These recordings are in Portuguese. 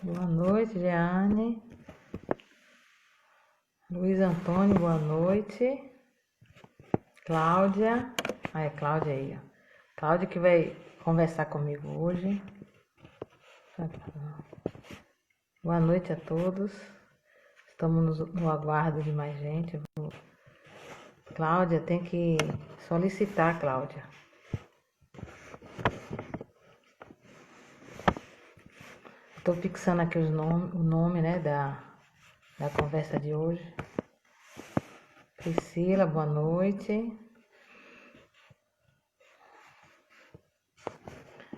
Boa noite, Jeane. Luiz Antônio, boa noite. Cláudia. Ah, é Cláudia aí, ó. Cláudia que vai conversar comigo hoje. Boa noite a todos. Estamos no aguardo de mais gente. Cláudia, tem que solicitar, Cláudia. Estou fixando aqui o nome, né, da conversa de hoje. Priscila, boa noite.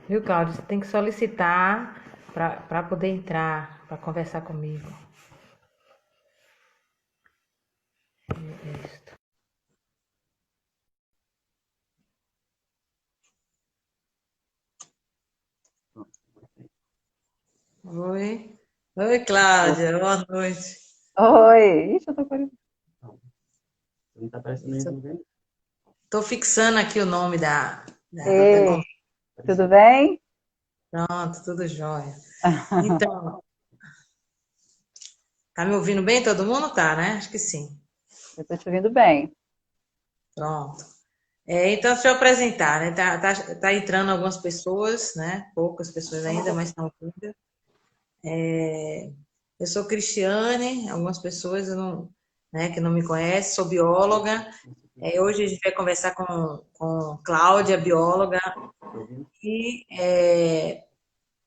Viu, Cláudia? Você tem que solicitar para poder entrar, para conversar comigo. Isso. Oi. Oi, Cláudia. Boa noite. Oi, ixi, eu tô com... Não tá aparecendo aí, vendo? Tô fixando aqui o nome da Ei, conversa. tudo bem? Pronto, tudo jóia. Então, tá me ouvindo bem todo mundo? Tá, né? Acho que sim. Eu tô te ouvindo bem. Pronto. Então, deixa eu apresentar, né? Tá entrando algumas pessoas, né? Poucas pessoas ainda, mas estão vindo. Eu sou Cristiane, algumas pessoas não, né, que não me conhecem, sou bióloga. Hoje a gente vai conversar com Cláudia, bióloga, e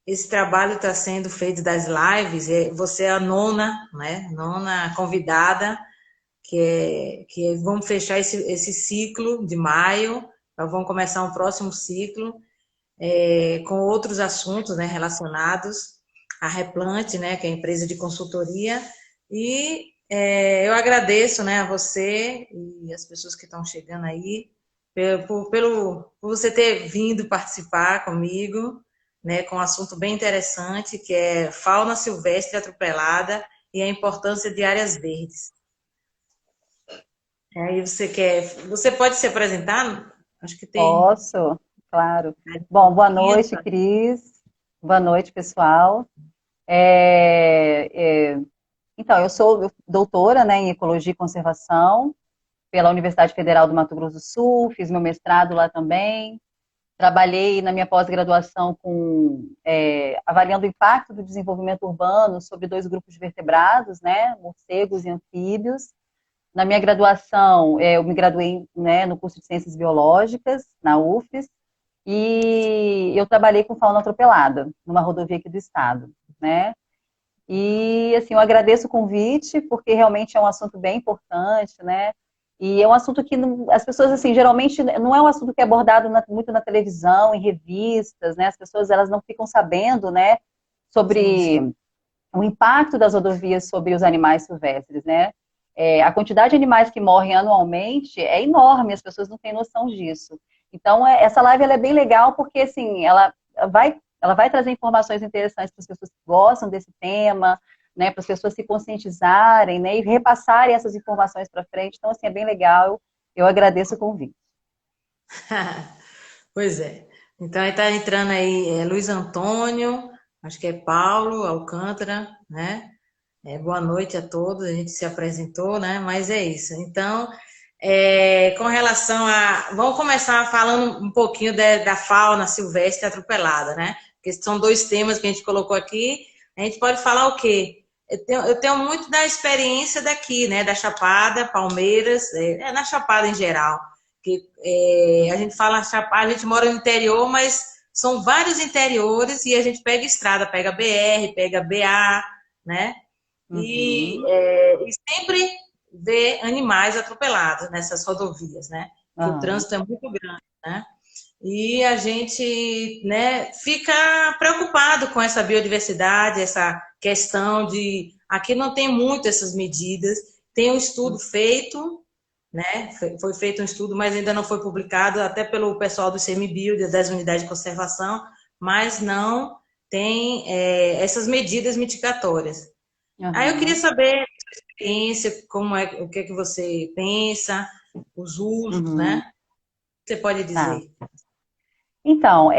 esse trabalho está sendo feito das lives. Você é a nona, né? Nona convidada, vamos fechar esse ciclo de maio, vamos começar um próximo ciclo com outros assuntos, né, relacionados à Replante, né, que é a empresa de consultoria. E eu agradeço, né, a você e as pessoas que estão chegando aí por você ter vindo participar comigo, né, com um assunto bem interessante, que é fauna silvestre atropelada e a importância de áreas verdes. Aí você pode se apresentar? Acho que tem Posso? Claro. um Bom, boa pouquinho. noite, Cris. Boa noite, pessoal. É, é, então, eu sou doutora, né, em Ecologia e Conservação pela Universidade Federal do Mato Grosso do Sul, fiz meu mestrado lá também. Trabalhei na minha pós-graduação avaliando o impacto do desenvolvimento urbano sobre dois grupos de vertebrados, né, morcegos e anfíbios. Na minha graduação, eu me graduei, né, no curso de Ciências Biológicas, na UFES, e eu trabalhei com fauna atropelada, numa rodovia aqui do estado, né? E, assim, eu agradeço o convite, porque realmente é um assunto bem importante, né? E é um assunto que as pessoas, assim, geralmente não é um assunto que é abordado muito na televisão, em revistas, né? As pessoas, elas não ficam sabendo, né, Sim, sim. sobre o impacto das rodovias sobre os animais silvestres, né? A quantidade de animais que morrem anualmente é enorme, as pessoas não têm noção disso. Então, essa live ela é bem legal porque, assim, ela vai trazer informações interessantes para as pessoas que gostam desse tema, né, para as pessoas se conscientizarem, né, e repassarem essas informações para frente. Então, assim, é bem legal. Eu agradeço o convite. Pois é. Então, aí tá entrando aí Luiz Antônio, acho que é Paulo Alcântara, né? Boa noite a todos, a gente se apresentou, né? Mas é isso. Então, com relação a. Vamos começar falando um pouquinho da fauna silvestre atropelada, né? Porque são dois temas que a gente colocou aqui. A gente pode falar o quê? Eu tenho muito da experiência daqui, né? Da Chapada, Palmeiras, na Chapada em geral. Que, a gente fala Chapada, a gente mora no interior, mas são vários interiores e a gente pega estrada, pega BR, pega BA, né? Uhum. E sempre vê animais atropelados nessas rodovias, né? Que o Aham. trânsito é muito grande, né? E a gente, né, fica preocupado com essa biodiversidade, essa questão de aqui não tem muito essas medidas. Tem um estudo feito, né? Foi feito um estudo, mas ainda não foi publicado, até pelo pessoal do CMBio, das unidades de conservação, mas não tem essas medidas mitigatórias. Aí eu queria Aham. saber a sua experiência, como é, o que é que você pensa, os usos, Uhum. né? Você pode Tá. dizer. Então,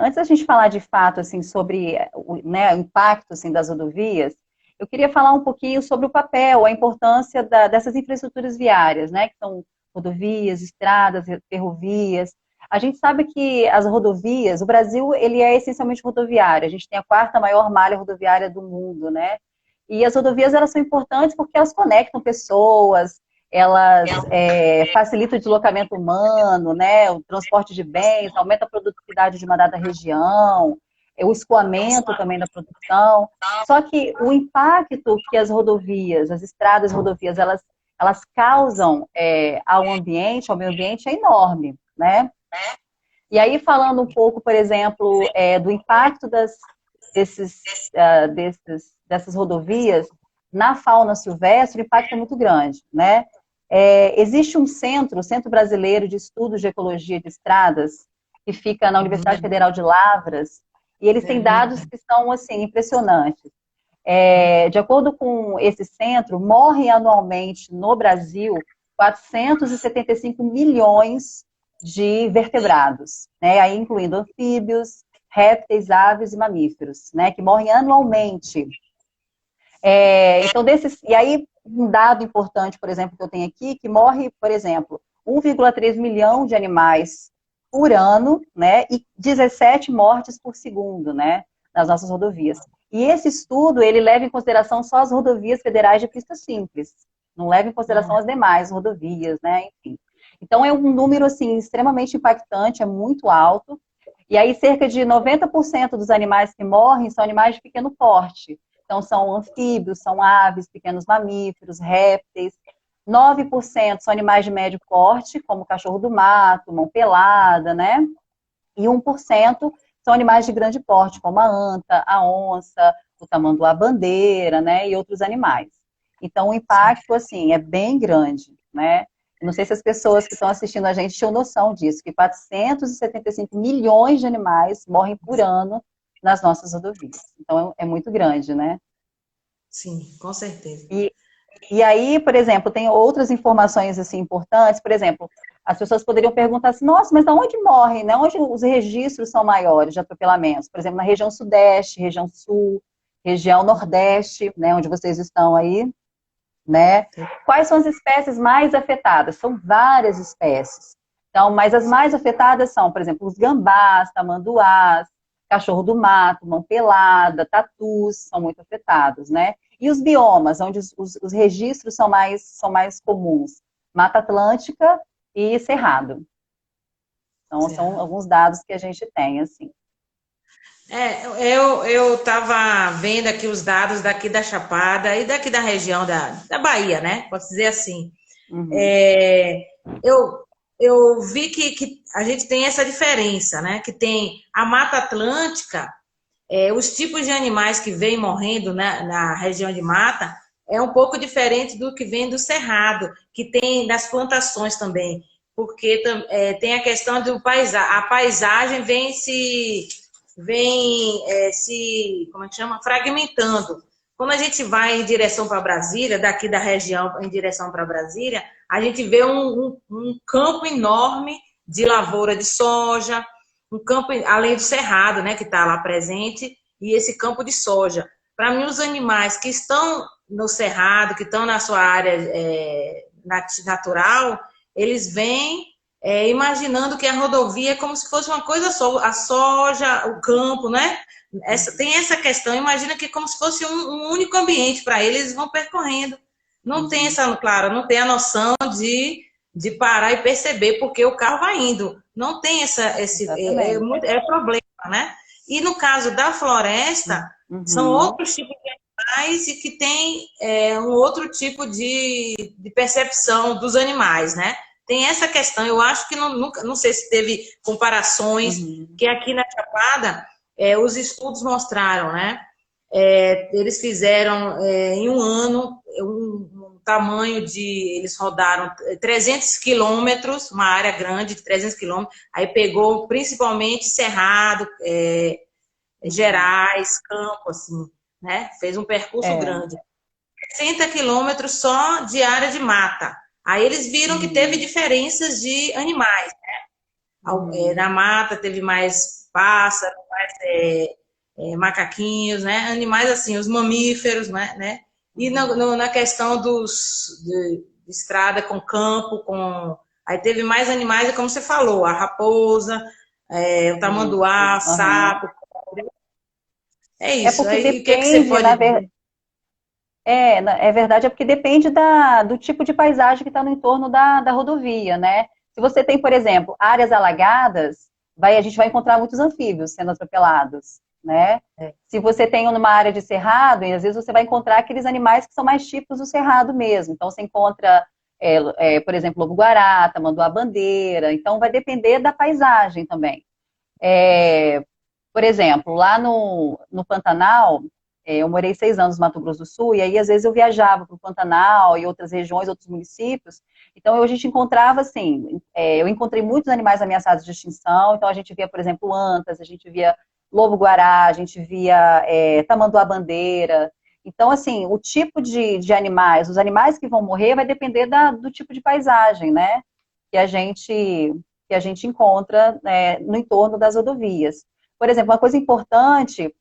antes da gente falar de fato assim, sobre né, o impacto assim, das rodovias, eu queria falar um pouquinho sobre o papel, a importância dessas infraestruturas viárias, né, que são rodovias, estradas, ferrovias. A gente sabe que as rodovias, o Brasil ele é essencialmente rodoviário, a gente tem a quarta maior malha rodoviária do mundo, né? E as rodovias elas são importantes porque elas conectam pessoas, elas facilitam o deslocamento humano, né, o transporte de bens, aumenta a produtividade de uma dada região, o escoamento também da produção. Só que o impacto que as rodovias, as estradas rodovias, elas causam ao ambiente, ao meio ambiente, é enorme, né? E aí, falando um pouco, por exemplo, do impacto dessas rodovias na fauna silvestre, o impacto é muito grande, né? Existe um centro, o Centro Brasileiro de Estudos de Ecologia de Estradas, que fica na Universidade Federal de Lavras, e eles têm dados que são, assim, impressionantes. De acordo com esse centro, morrem anualmente no Brasil 475 milhões de vertebrados, né? Aí incluindo anfíbios, répteis, aves e mamíferos, né? Que morrem anualmente. Então, e aí, um dado importante, por exemplo, que eu tenho aqui, que morre, por exemplo, 1,3 milhão de animais por ano, né? E 17 mortes por segundo, né? Nas nossas rodovias. E esse estudo, ele leva em consideração só as rodovias federais de pista simples, não leva em consideração as demais rodovias, né? Enfim. Então, é um número, assim, extremamente impactante, é muito alto. E aí, cerca de 90% dos animais que morrem são animais de pequeno porte. Então, são anfíbios, são aves, pequenos mamíferos, répteis. 9% são animais de médio porte, como cachorro do mato, mão pelada, né? E 1% são animais de grande porte, como a anta, a onça, o tamanduá-bandeira, né? E outros animais. Então, o impacto, assim, é bem grande, né? Não sei se as pessoas que estão assistindo a gente tinham noção disso, que 475 milhões de animais morrem por ano nas nossas rodovias. Então, é muito grande, né? Sim, com certeza. E aí, por exemplo, tem outras informações assim importantes. Por exemplo, as pessoas poderiam perguntar assim, nossa, mas de onde morrem, né? Onde os registros são maiores de atropelamentos? Por exemplo, na região sudeste, região sul, região nordeste, né? Onde vocês estão aí, né? Quais são as espécies mais afetadas? São várias espécies. Então, mas as mais afetadas são, por exemplo, os gambás, tamanduás, cachorro do mato, mão pelada, tatus, são muito afetados, né? E os biomas, onde os registros são mais comuns? Mata Atlântica e Cerrado. Então, são alguns dados que a gente tem, assim. Eu estava vendo aqui os dados daqui da Chapada e daqui da região da Bahia, né? Posso dizer assim. Uhum. Eu vi que a gente tem essa diferença, né? Que tem a Mata Atlântica, os tipos de animais que vêm morrendo na região de mata é um pouco diferente do que vem do cerrado, que tem das plantações também, porque tem a questão do a paisagem vem se, como é que chama? Fragmentando. Quando a gente vai em direção para Brasília, daqui da região em direção para Brasília, a gente vê um campo enorme de lavoura de soja, um campo, além do cerrado, né, que está lá presente, e esse campo de soja. Para mim, os animais que estão no cerrado, que estão na sua área natural, eles vêm imaginando que a rodovia é como se fosse uma coisa só, a soja, o campo, né? Tem essa questão, imagina que é como se fosse um único ambiente para eles, eles vão percorrendo. Não tem essa, claro, não tem a noção de parar e perceber porque o carro vai indo. Não tem esse problema, né? E no caso da floresta, são outros tipos de animais e que tem um outro tipo de percepção dos animais, né? Tem essa questão, eu acho que não sei se teve comparações, que aqui na Chapada, os estudos mostraram, né? Eles fizeram em um ano um tamanho de. Eles rodaram 300 quilômetros, uma área grande de 300 quilômetros, aí pegou principalmente Cerrado, Gerais, Campo, assim, né? Fez um percurso grande. 60 quilômetros só de área de mata. Aí eles viram que teve diferenças de animais, né? Na mata teve mais pássaros, mais macaquinhos, né? Animais assim, os mamíferos, né? E na questão de estrada com campo, aí teve mais animais, como você falou, a raposa, o tamanduá, sapo. É É isso. porque Aí, o que é que você depende, pode dizer? é verdade, é porque depende do tipo de paisagem que está no entorno da rodovia, né? Se você tem, por exemplo, áreas alagadas, a gente vai encontrar muitos anfíbios sendo atropelados, né? Se você tem numa área de cerrado, às vezes você vai encontrar aqueles animais que são mais típicos do cerrado mesmo. Então você encontra, por exemplo, lobo-guará, tamanduá-bandeira. Então vai depender da paisagem também. Por exemplo, lá no Pantanal, eu morei 6 anos no Mato Grosso do Sul, e aí às vezes eu viajava para o Pantanal e outras regiões, outros municípios, então a gente encontrava assim, eu encontrei muitos animais ameaçados de extinção, então a gente via, por exemplo, antas, a gente via lobo-guará, a gente via tamanduá-bandeira, então assim, o tipo de animais, os animais que vão morrer vai depender do tipo de paisagem, né, que a gente, que a gente encontra no entorno das rodovias. Por exemplo, uma coisa importante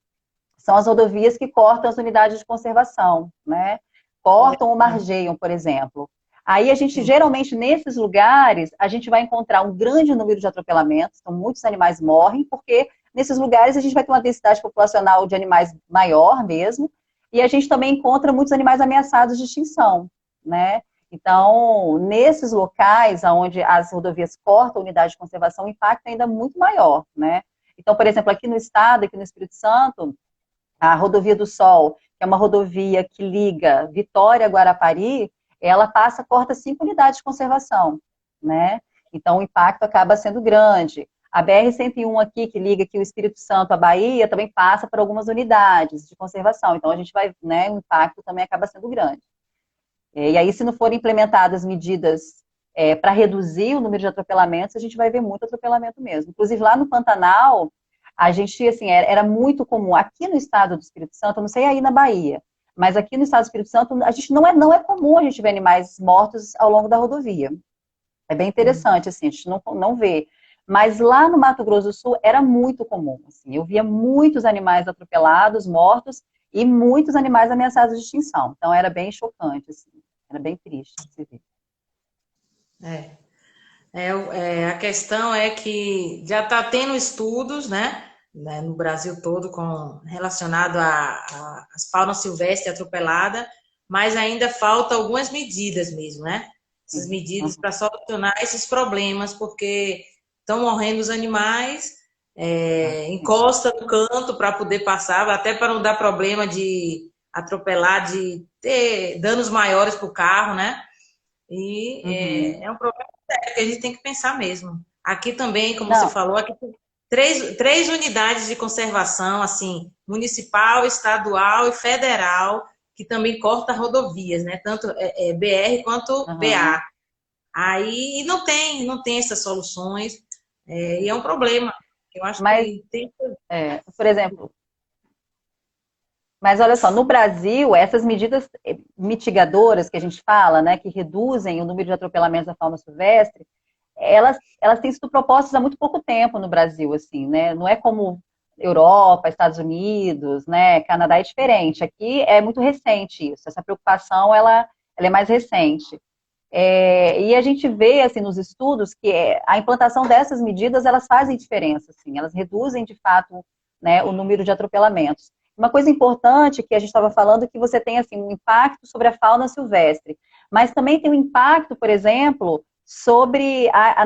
são as rodovias que cortam as unidades de conservação, né? Cortam ou margeiam, por exemplo. Aí a gente, geralmente, nesses lugares, a gente vai encontrar um grande número de atropelamentos, então muitos animais morrem, porque nesses lugares a gente vai ter uma densidade populacional de animais maior mesmo, e a gente também encontra muitos animais ameaçados de extinção, né? Então, nesses locais onde as rodovias cortam a unidade de conservação, o impacto é ainda muito maior, né? Então, por exemplo, aqui no estado, aqui no Espírito Santo, a Rodovia do Sol, que é uma rodovia que liga Vitória a Guarapari, ela corta 5 unidades de conservação, né? Então o impacto acaba sendo grande. A BR-101 aqui, que liga aqui o Espírito Santo à Bahia, também passa por algumas unidades de conservação. Então a gente vai, né, o impacto também acaba sendo grande. E aí, se não forem implementadas medidas para reduzir o número de atropelamentos, a gente vai ver muito atropelamento mesmo. Inclusive, lá no Pantanal, a gente, assim, era muito comum. Aqui no estado do Espírito Santo, eu não sei aí na Bahia, mas aqui no estado do Espírito Santo, a gente não é comum a gente ver animais mortos ao longo da rodovia. É bem interessante, assim, a gente não vê. Mas lá no Mato Grosso do Sul era muito comum. Assim, eu via muitos animais atropelados, mortos, e muitos animais ameaçados de extinção. Então era bem chocante, assim. Era bem triste de se ver. A questão é que já está tendo estudos, né, no Brasil todo relacionado às fauna silvestre atropelada, mas ainda falta algumas medidas mesmo, né? Essas Sim. medidas para solucionar esses problemas, porque estão morrendo os animais, encosta no canto para poder passar, até para não dar problema de atropelar, de ter danos maiores para o carro, né? E é um problema sério que a gente tem que pensar mesmo. Aqui também, como você Não, falou, aqui tem três unidades de conservação, assim, municipal, estadual e federal, que também corta rodovias, né? Tanto BR quanto BA. Aí não tem essas soluções, e é um problema. Eu acho mas, que tem. por exemplo, mas olha só, no Brasil, essas medidas mitigadoras que a gente fala, né, que reduzem o número de atropelamentos da fauna silvestre, elas têm sido propostas há muito pouco tempo no Brasil, assim, né? Não é como Europa, Estados Unidos, né? Canadá é diferente. Aqui é muito recente isso. Essa preocupação, ela é mais recente. E a gente vê, assim, nos estudos que a implantação dessas medidas, elas fazem diferença, assim. Elas reduzem, de fato, né, o número de atropelamentos. Uma coisa importante que a gente estava falando é que você tem, assim, um impacto sobre a fauna silvestre, mas também tem um impacto, por exemplo,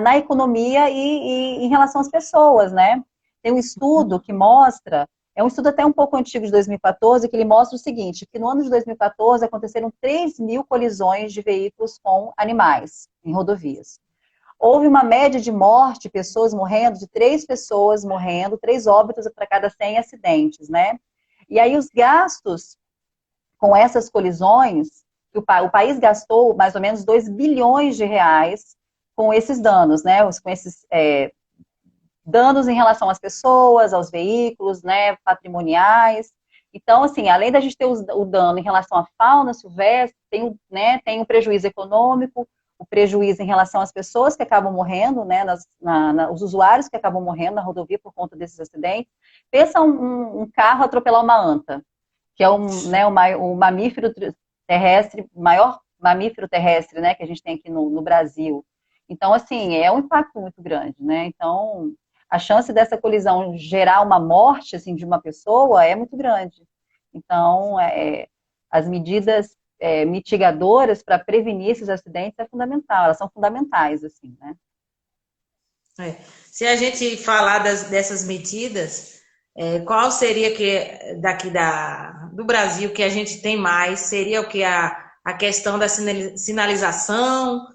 na economia e em relação às pessoas, né? Tem um estudo que mostra, é um estudo até um pouco antigo de 2014, que ele mostra o seguinte, que no ano de 2014 aconteceram 3.000 colisões de veículos com animais em rodovias. Houve uma média de morte, pessoas morrendo, de 3 pessoas morrendo, 3 óbitos para cada 100 acidentes, né? E aí os gastos com essas colisões, o país gastou mais ou menos 2 bilhões de reais com esses danos, né? Com esses danos em relação às pessoas, aos veículos, né? Patrimoniais. Então, assim, além da gente ter o dano em relação à fauna silvestre, tem um prejuízo econômico, o prejuízo em relação às pessoas que acabam morrendo, né, os usuários que acabam morrendo na rodovia por conta desses acidentes. Pensa um carro atropelar uma anta, que é né, o mamífero terrestre, o maior mamífero terrestre, né, que a gente tem aqui no Brasil. Então, assim, é um impacto muito grande, né? Então, a chance dessa colisão gerar uma morte, assim, de uma pessoa é muito grande. Então, as medidas mitigadoras para prevenir esses acidentes é fundamental, elas são fundamentais, assim, né? Se a gente falar dessas medidas, qual seria que daqui do Brasil que a gente tem mais? Seria o que a questão da sinalização?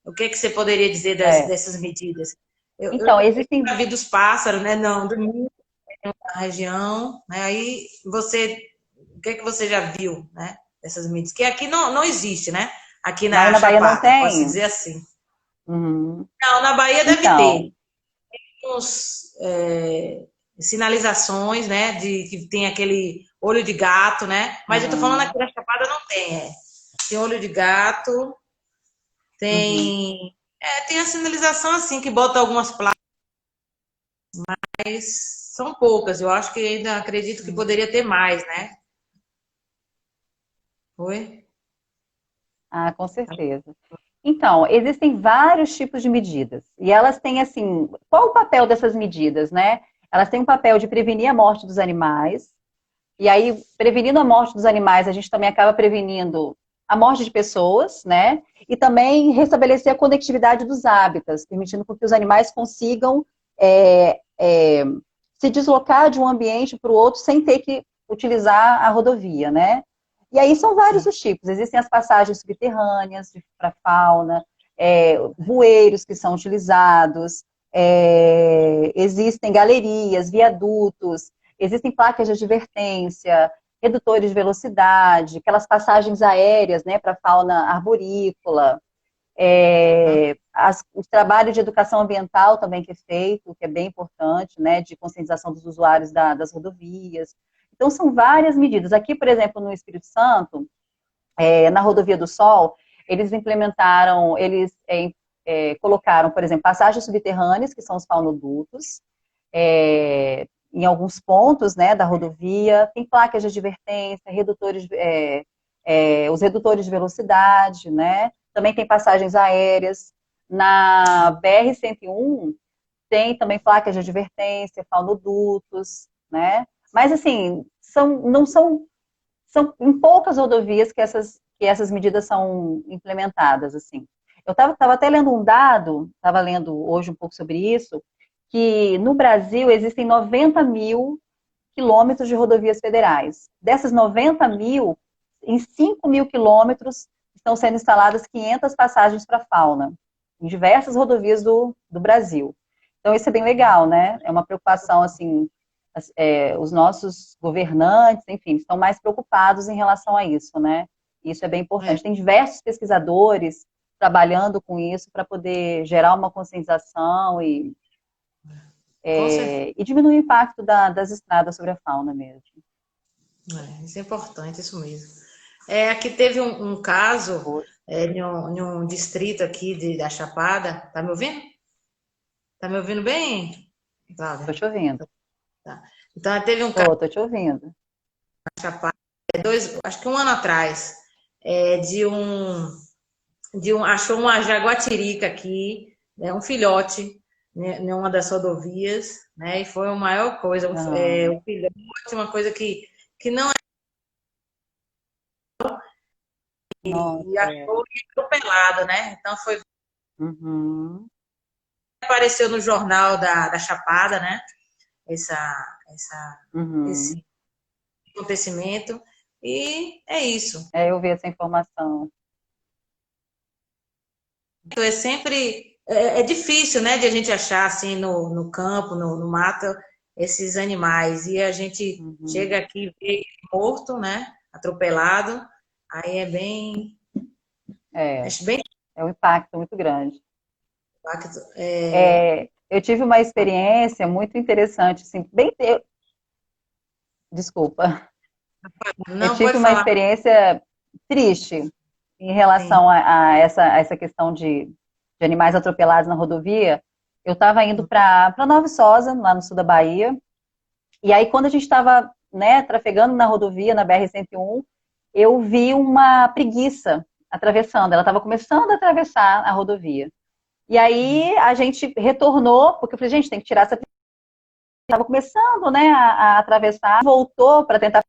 O que que você poderia dizer dessas medidas? Eu Então, existem... já vi dos pássaros, né? Não, do milho, da região, né? Aí o que que você já viu, né? Dessas medidas? Que aqui não existe, né? Aqui Aí na na Bahia não Chapada, pode-se tem? dizer assim. Uhum. Não, na Bahia deve Então, ter. Uns, sinalizações, né? Que tem aquele olho de gato, né? Mas eu tô falando uhum, aqui da Chapada não tem, Tem olho de gato, uhum. tem a sinalização assim, que bota algumas placas, mas são poucas. Eu acho que ainda acredito que poderia ter mais, né? Oi? Ah, com certeza. Então, existem vários tipos de medidas. E elas têm, assim, qual o papel dessas medidas, né? Elas têm o papel de prevenir a morte dos animais. E aí, prevenindo a morte dos animais, a gente também acaba prevenindo a morte de pessoas, né? E também restabelecer a conectividade dos hábitats, permitindo que os animais consigam é, é, se deslocar de um ambiente para o outro sem ter que utilizar a rodovia, né? E aí são vários Sim. os tipos. Existem as passagens subterrâneas para fauna, bueiros que são utilizados, existem galerias, viadutos, existem placas de advertência, redutores de velocidade, aquelas passagens aéreas, né, para fauna arborícola, o trabalho de educação ambiental também que é feito, que é bem importante, né, de conscientização dos usuários das rodovias. Então, são várias medidas. Aqui, por exemplo, no Espírito Santo, na Rodovia do Sol, eles implementaram, colocaram, por exemplo, passagens subterrâneas, que são os faunodutos, em alguns pontos, né, da rodovia, tem placas de advertência, os redutores de velocidade, né, também tem passagens aéreas. Na BR-101 tem também placas de advertência, faunodutos, né, mas assim, não são em poucas rodovias que essas medidas são implementadas, assim. Eu estava até lendo um dado, estava lendo hoje um pouco sobre isso, que no Brasil existem 90 mil quilômetros de rodovias federais. Dessas 90 mil, em 5 mil quilômetros estão sendo instaladas 500 passagens para fauna, em diversas rodovias do Brasil. Então isso é bem legal, né? É uma preocupação, assim, os nossos governantes, enfim, estão mais preocupados em relação a isso, né? Isso é bem importante. Tem diversos pesquisadores trabalhando com isso para poder gerar uma conscientização e diminuir o impacto das estradas sobre a fauna mesmo. Isso é importante, isso mesmo. Aqui teve um caso em um distrito aqui da Chapada. Tá me ouvindo? Tá me ouvindo bem, Tô Cláudia? te ouvindo. Tá. Então, teve um caso Tô te ouvindo. na Chapada, acho que um ano atrás, é, de um, achou uma jaguatirica aqui, né, um filhote, né, em uma das rodovias, né, e foi a maior coisa, o filhote, uma coisa que não e Nossa. achou atropelado, né? Então Uhum. apareceu no jornal da Chapada, né? Uhum. Esse acontecimento. E é isso. Eu vi essa informação. É sempre difícil, né, de a gente achar assim no campo, no mato, esses animais. E a gente Uhum. chega aqui e vê ele morto, né? Atropelado. Aí é bem. É, Acho bem é um impacto muito grande. impacto. Eu tive uma experiência muito interessante, assim, desculpa. Eu Não tive pode uma falar. experiência triste. em sim, relação a essa questão de animais atropelados na rodovia, eu estava indo para Nova Viçosa, lá no sul da Bahia, e aí quando a gente estava, né, trafegando na rodovia, na BR-101, eu vi uma preguiça atravessando, ela estava começando a atravessar a rodovia. E aí a gente retornou, porque eu falei, gente, tem que tirar essa preguiça. Estava começando, né, a atravessar, voltou para tentar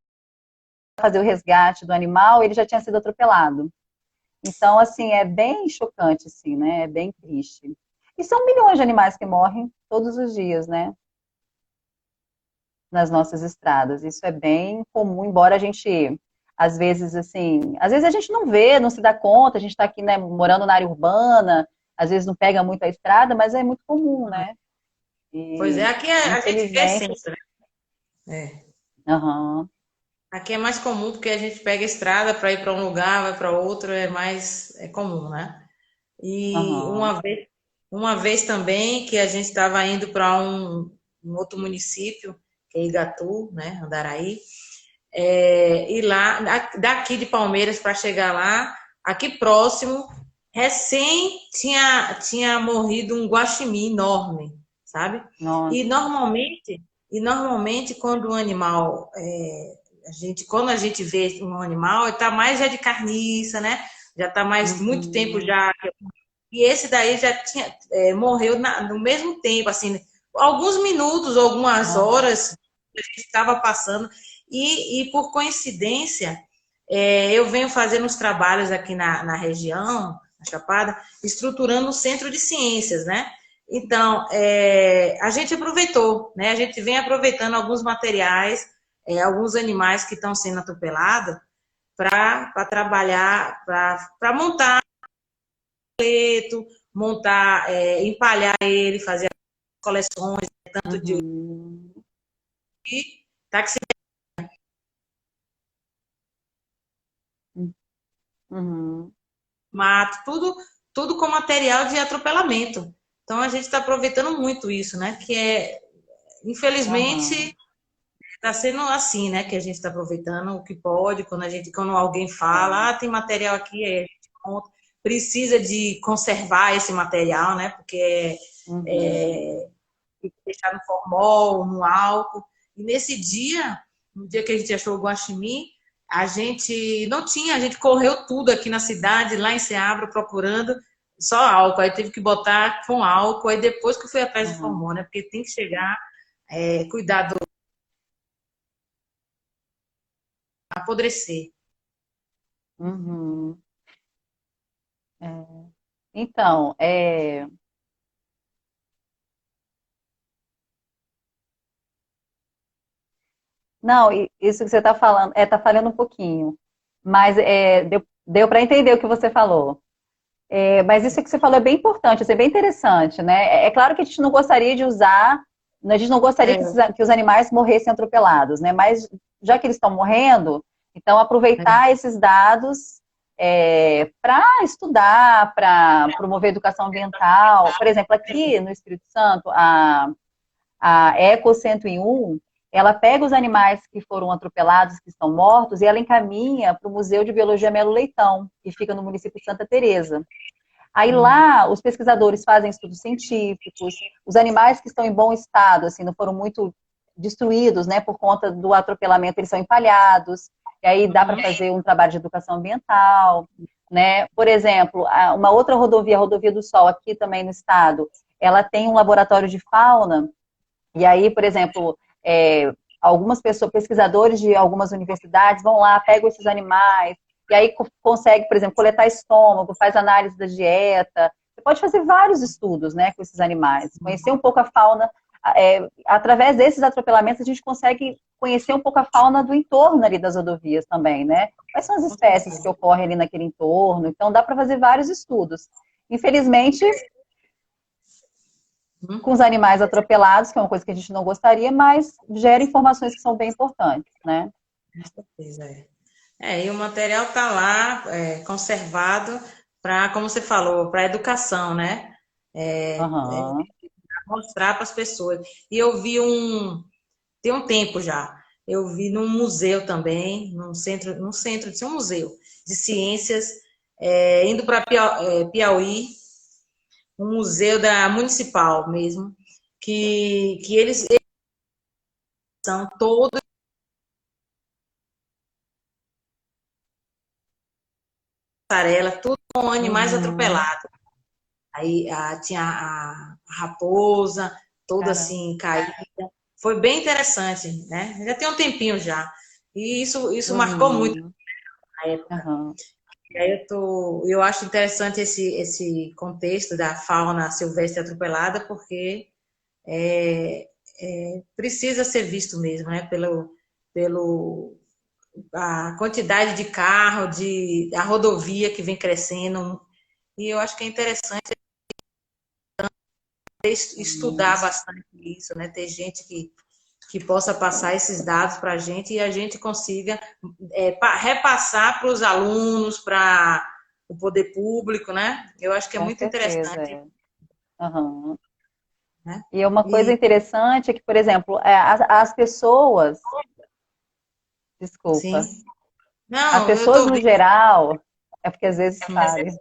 fazer o resgate do animal, ele já tinha sido atropelado. Então, assim, é bem chocante, assim, né? É bem triste. E são milhões de animais que morrem todos os dias, né? Nas nossas estradas. Isso é bem comum, embora a gente, às vezes, assim, às vezes a gente não vê, não se dá conta, a gente está aqui, né, morando na área urbana, às vezes não pega muito a estrada, mas é muito comum, né? pois E, é, aqui a gente vê infelizmente, sempre, né? É. aham, Aqui é mais comum porque a gente pega a estrada para ir para um lugar, vai para outro, é mais é comum, né? E aham, uma vez também que a gente estava indo para um outro município, que é Igatu, né, Andaraí, e lá, daqui de Palmeiras para chegar lá, aqui próximo, recém tinha morrido um guaxinim enorme, sabe? nossa, E normalmente, e normalmente quando o animal, quando a gente vê um animal, está mais já de carniça, né? Já está mais muito tempo uhum, já. E esse daí já tinha morreu no mesmo tempo, assim, alguns minutos, algumas nossa, horas a gente estava passando. E por coincidência, eu venho fazendo uns trabalhos aqui na região, na Chapada, estruturando um centro de ciências, né? Então, a gente aproveitou, né? A gente vem aproveitando alguns materiais, alguns animais que estão sendo atropelados para trabalhar, para montar montar, empalhar ele, fazer coleções, tanto de uhum, táxi uhum, mato, tudo com material de atropelamento. Então a gente está aproveitando muito isso, né? Que aham, infelizmente, está sendo assim, né? Que a gente está aproveitando o que pode, quando alguém fala, tem material aqui, aí a gente conta, precisa de conservar esse material, né? Porque uhum. tem que deixar no formol, no álcool. E nesse dia, no dia que a gente achou o guaxinim, a gente não tinha, a gente correu tudo aqui na cidade, lá em Ceabra, procurando só álcool. Aí teve que botar com álcool, aí depois que eu fui atrás de Aham. formol, né? Porque tem que chegar, cuidar do apodrecer. Uhum. É. Então, não, isso que você está falando, está falhando um pouquinho, mas deu para entender o que você falou. Mas isso que você falou é bem importante, isso é bem interessante, né? É claro que a gente não gostaria de usar, a gente não gostaria É, que os animais morressem atropelados, né? Mas já que eles estão morrendo, então aproveitar esses dados para estudar, para promover educação ambiental. Por exemplo, aqui no Espírito Santo, a Eco 101, ela pega os animais que foram atropelados, que estão mortos, e ela encaminha para o Museu de Biologia Melo Leitão, que fica no município de Santa Teresa. Aí lá os pesquisadores fazem estudos científicos, os animais que estão em bom estado, assim, não foram muito destruídos, né, por conta do atropelamento, eles são empalhados, e aí dá para fazer um trabalho de educação ambiental, né? Por exemplo, uma outra rodovia, a Rodovia do Sol, aqui também no estado, ela tem um laboratório de fauna, e aí, por exemplo, algumas pessoas, pesquisadores de algumas universidades vão lá, pegam esses animais, e aí consegue, por exemplo, coletar estômago, faz análise da dieta. Você pode fazer vários estudos, né, com esses animais, conhecer um pouco a fauna. Através desses atropelamentos, a gente consegue conhecer um pouco a fauna do entorno ali das rodovias também, né? Quais são as com espécies que certeza. ocorrem ali naquele entorno? Então, dá para fazer vários estudos. Infelizmente, com os animais atropelados, que é uma coisa que a gente não gostaria, mas gera informações que são bem importantes, né? Com certeza, e o material está lá, conservado para, como você falou, para educação, né? Aham. Mostrar para as pessoas. E eu vi tem um tempo já, eu vi num museu também, num centro de um museu de ciências, indo para Piauí, um museu da municipal mesmo, que eles são todos passarela, tudo com animais Uhum. atropelados. Aí tinha a raposa, toda Caramba. assim, caída. Foi bem interessante, né? Já tem um tempinho já. E isso marcou muito Uhum. na época. Aham. E aí eu acho interessante esse contexto da fauna silvestre atropelada, porque precisa ser visto mesmo, né? Pelo a quantidade de carro, a rodovia que vem crescendo. E eu acho que é interessante estudar bastante isso, né? Ter gente que possa passar esses dados para a gente e a gente consiga repassar para os alunos, para o poder público, né? Eu acho que é Com muito certeza, interessante, é. Aham. né? E uma coisa E interessante é que, por exemplo, as pessoas, desculpa, sim, as não, eu pessoas estou no ouvindo, geral, é porque às vezes mas falha.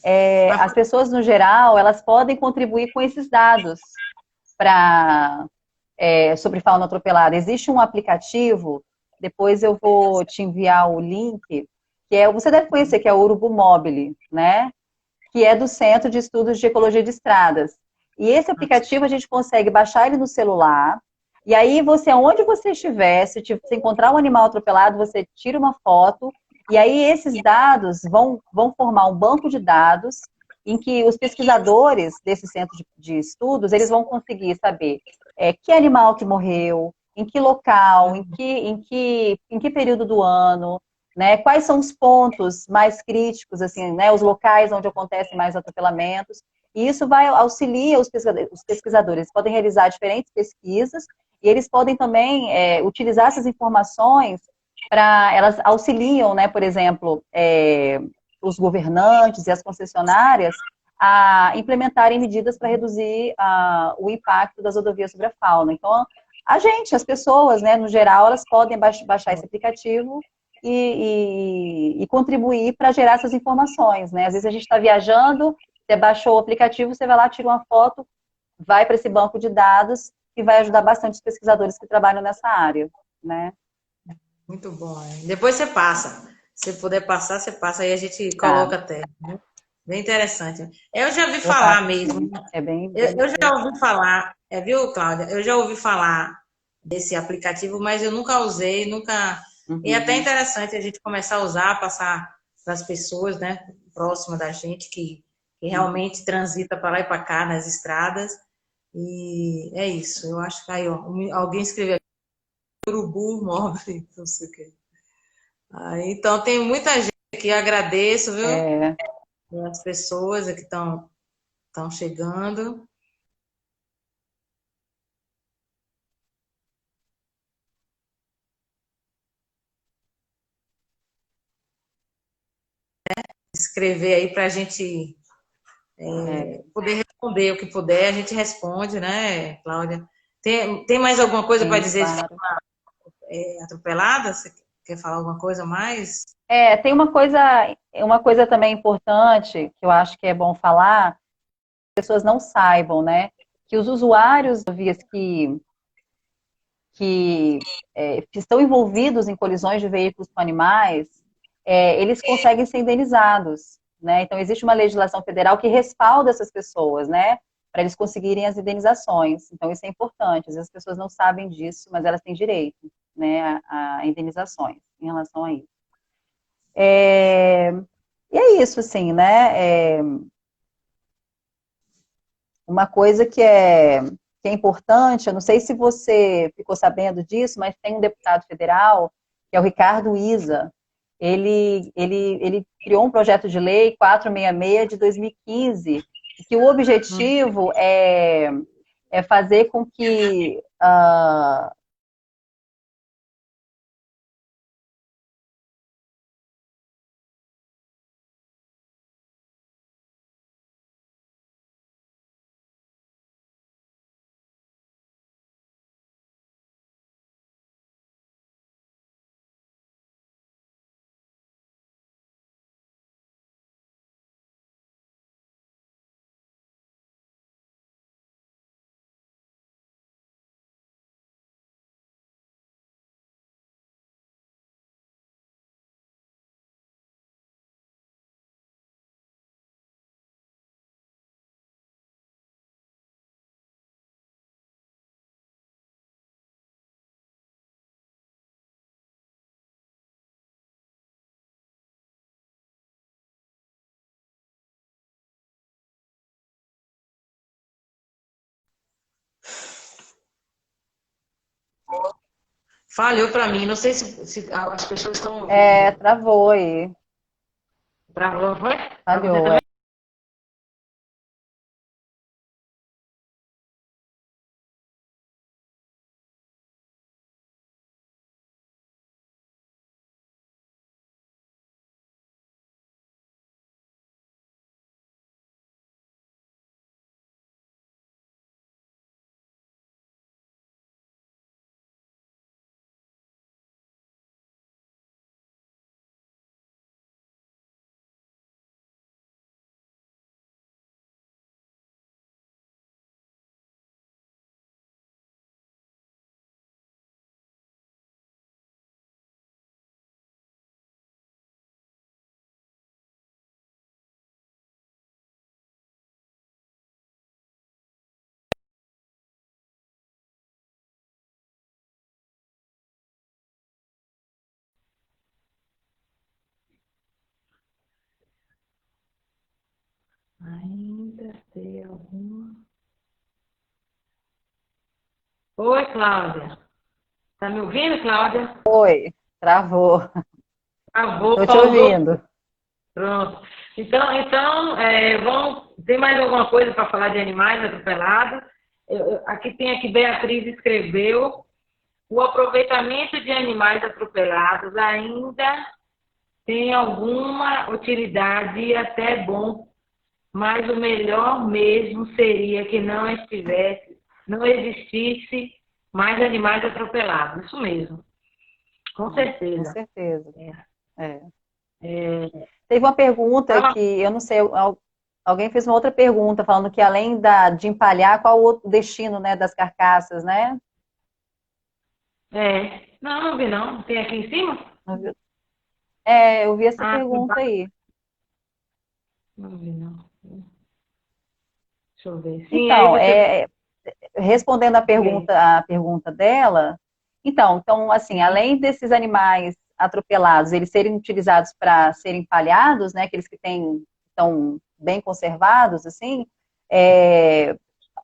é, As pessoas no geral, elas podem contribuir com esses dados para sobre fauna atropelada. Existe um aplicativo, depois eu vou te enviar o link, você deve conhecer, que é o Urubu Mobile, né? Que é do Centro de Estudos de Ecologia de Estradas. E esse aplicativo a gente consegue baixar ele no celular. E aí você, onde você estiver, se você encontrar um animal atropelado, você tira uma foto. E aí esses dados vão formar um banco de dados em que os pesquisadores desse centro de estudos, eles vão conseguir saber que animal que morreu, em que local, em que período do ano, né? Quais são os pontos mais críticos, assim, né? Os locais onde acontecem mais atropelamentos. E isso vai auxiliar os pesquisadores. Eles podem realizar diferentes pesquisas e eles podem também utilizar essas informações para elas auxiliam, né? Por exemplo, os governantes e as concessionárias a implementarem medidas para reduzir o impacto das rodovias sobre a fauna. Então, as pessoas, né, no geral, elas podem baixar esse aplicativo e contribuir para gerar essas informações, né? Às vezes a gente está viajando, você baixou o aplicativo, você vai lá, tira uma foto, vai para esse banco de dados e vai ajudar bastante os pesquisadores que trabalham nessa área, né? muito bom. Depois você passa. Se puder passar, você passa, aí a gente Tá, coloca até. Né? Bem interessante. Eu já ouvi eu falar passo mesmo. sim. É bem, Eu, bem eu já ouvi falar, viu, Cláudia? Eu já ouvi falar desse aplicativo, mas eu nunca usei, nunca. E é até uhum, interessante a gente começar a usar, passar para as pessoas, né, próximas da gente, que uhum. realmente transita para lá e para cá nas estradas. E é isso. Eu acho que aí, ó, alguém escreveu aqui, urubu móvel, não sei o quê. Então, tem muita gente que agradeço, viu? É, As pessoas que estão chegando. Escrever aí para a gente é, poder responder o que puder, a gente responde, né, Cláudia? Tem mais alguma coisa para sim, dizer de claro. atropelada? Você quer falar alguma coisa mais? Tem uma coisa também importante que eu acho que é bom falar, que as pessoas não saibam, né? Que os usuários de vias que estão envolvidos em colisões de veículos com animais, eles conseguem ser indenizados, né? Então, existe uma legislação federal que respalda essas pessoas, né? Para eles conseguirem as indenizações. Então, isso é importante. Às vezes as pessoas não sabem disso, mas elas têm direito, né, a indenizações em relação a isso. É, e é isso, assim, né? Uma coisa que é importante, eu não sei se você ficou sabendo disso, mas tem um deputado federal, que é o Ricardo Isa. Ele criou um projeto de lei 466 de 2015, que o objetivo é fazer com que Falhou para mim, não sei se as pessoas estão ouvindo. É, travou aí. Travou, foi? Para você Falhou. também? Ainda tem alguma. Oi, Cláudia. Tá me ouvindo, Cláudia? Oi, travou. Travou, Tô te pausou. ouvindo. Pronto. Então tem mais alguma coisa para falar de animais atropelados? Aqui tem aqui, Beatriz escreveu, o aproveitamento de animais atropelados ainda tem alguma utilidade e até bom, mas o melhor mesmo seria que não existisse mais animais atropelados. Isso mesmo, com Com certeza. certeza. É, É. é, Teve uma pergunta tava- que, eu não sei, alguém fez uma outra pergunta, falando que além de empalhar, qual o outro destino, né, das carcaças, né? não, não vi não. Tem aqui em cima? É, eu vi essa Ah, aqui pergunta embaixo. aí. Não vi não. Deixa eu ver. Sim, aí Então, você. respondendo a pergunta dela, então, assim, além desses animais atropelados, eles serem utilizados para serem empalhados, né, aqueles que estão bem conservados, assim, é,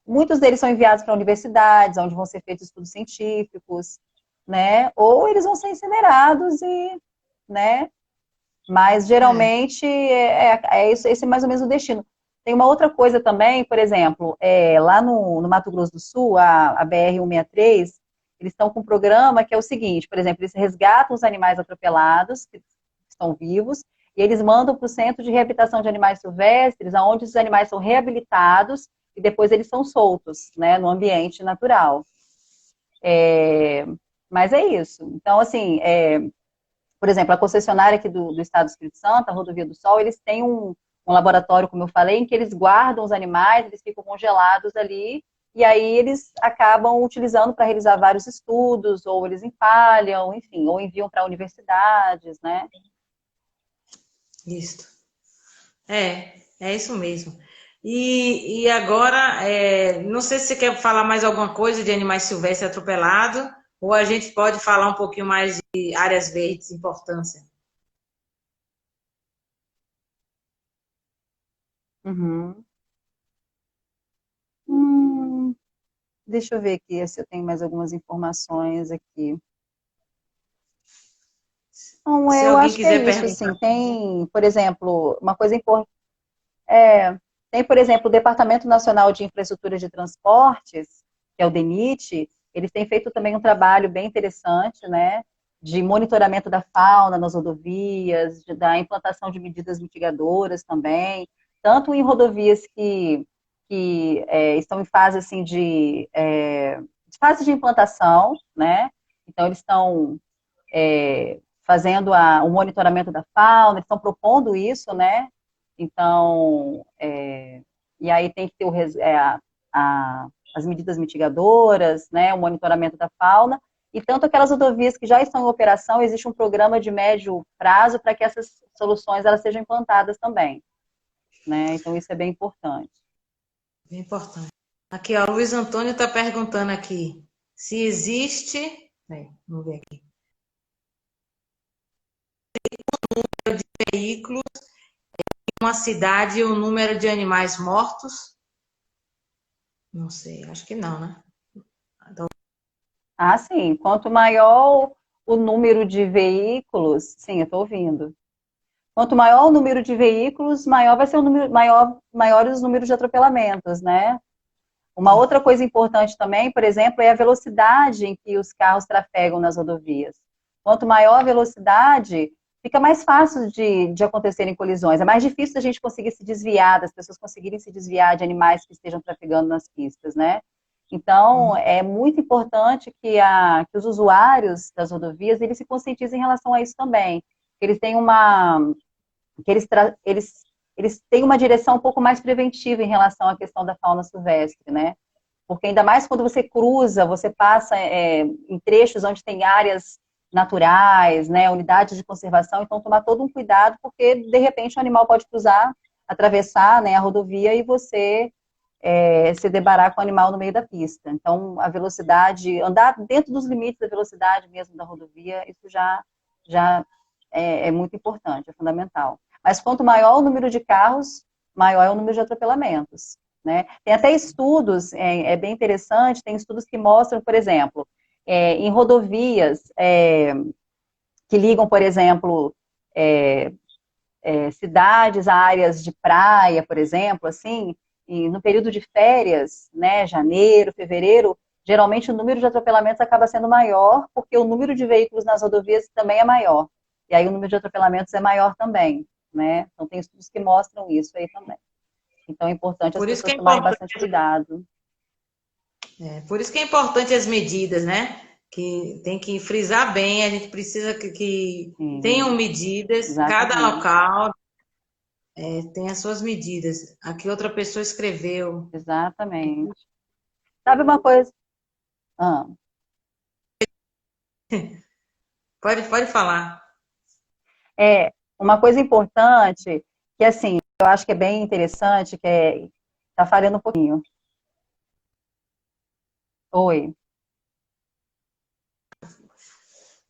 muitos deles são enviados para universidades, onde vão ser feitos estudos científicos, né, ou eles vão ser incinerados né, mas É. geralmente esse é mais ou menos o destino. Tem uma outra coisa também, por exemplo, lá no Mato Grosso do Sul, a BR-163, eles estão com um programa que é o seguinte, por exemplo, eles resgatam os animais atropelados, que estão vivos, e eles mandam para o Centro de Reabilitação de Animais Silvestres, onde os animais são reabilitados e depois eles são soltos, né, no ambiente natural. É, mas é isso. Então, assim, por exemplo, a concessionária aqui do Estado do Espírito Santo, a Rodovia do Sol, eles têm um laboratório, como eu falei, em que eles guardam os animais, eles ficam congelados ali, e aí eles acabam utilizando para realizar vários estudos, ou eles empalham, enfim, ou enviam para universidades, né? Isso. É isso mesmo. E agora, não sei se você quer falar mais alguma coisa de animais silvestres atropelados, ou a gente pode falar um pouquinho mais de áreas verdes, importância. Uhum. Deixa eu ver aqui se eu tenho mais algumas informações aqui. Não, Se eu alguém acho que é quiser isso, assim, perguntar. tem, por exemplo, uma coisa importante. Tem, por exemplo, o Departamento Nacional de Infraestrutura de Transportes, que é o DENIT, eles têm feito também um trabalho bem interessante, né, de monitoramento da fauna nas rodovias, da implantação de medidas mitigadoras também, tanto em rodovias que estão em fase assim de fase de implantação, né? Então eles estão fazendo o monitoramento da fauna, eles estão propondo isso, né? Então, e aí tem que ter as medidas mitigadoras, né, o monitoramento da fauna, e tanto aquelas rodovias que já estão em operação, existe um programa de médio prazo para que essas soluções elas sejam implantadas também, né? Então isso é bem importante. Bem importante. Aqui, ó, o Luiz Antônio está perguntando aqui se existe. Vamos ver aqui. Veículos em uma cidade e o número de animais mortos? Não sei, acho que não, né? Ah, sim. Quanto maior o número de veículos, sim, eu estou ouvindo. Quanto maior o número de veículos, maior vai ser o número, maiores os números de atropelamentos, né? Uma outra coisa importante também, por exemplo, é a velocidade em que os carros trafegam nas rodovias. Quanto maior a velocidade, fica mais fácil de acontecerem colisões. É mais difícil a gente conseguir se desviar, das pessoas conseguirem se desviar de animais que estejam trafegando nas pistas, né? Então, Uhum. é muito importante que os usuários das rodovias, eles se conscientizem em relação a isso também. Que eles tenham eles têm uma direção um pouco mais preventiva em relação à questão da fauna silvestre, né? Porque ainda mais quando você cruza, você passa em trechos onde tem áreas naturais, né, unidades de conservação, então tomar todo um cuidado, porque de repente o animal pode cruzar, atravessar, né, a rodovia e você se deparar com o animal no meio da pista. Então a velocidade, andar dentro dos limites da velocidade mesmo da rodovia, isso já é muito importante, é fundamental. Mas quanto maior o número de carros, maior é o número de atropelamentos. Né? Tem até estudos, bem interessante, tem estudos que mostram, por exemplo, em rodovias que ligam, por exemplo, cidades a áreas de praia, por exemplo, assim, e no período de férias, né, janeiro, fevereiro, geralmente o número de atropelamentos acaba sendo maior, porque o número de veículos nas rodovias também é maior. E aí o número de atropelamentos é maior também, né? Então tem estudos que mostram isso aí também. Então é importante as Por isso que pessoas é tomarem importante, bastante cuidado. por isso que é importante as medidas, né? Que tem que frisar bem, a gente precisa que tenham Sim, medidas, cada exatamente, local tem as suas medidas. Aqui outra pessoa escreveu. exatamente. Sabe uma coisa? Ah, Pode falar. uma coisa importante, que assim, eu acho que é bem interessante, tá falhando um pouquinho. Oi,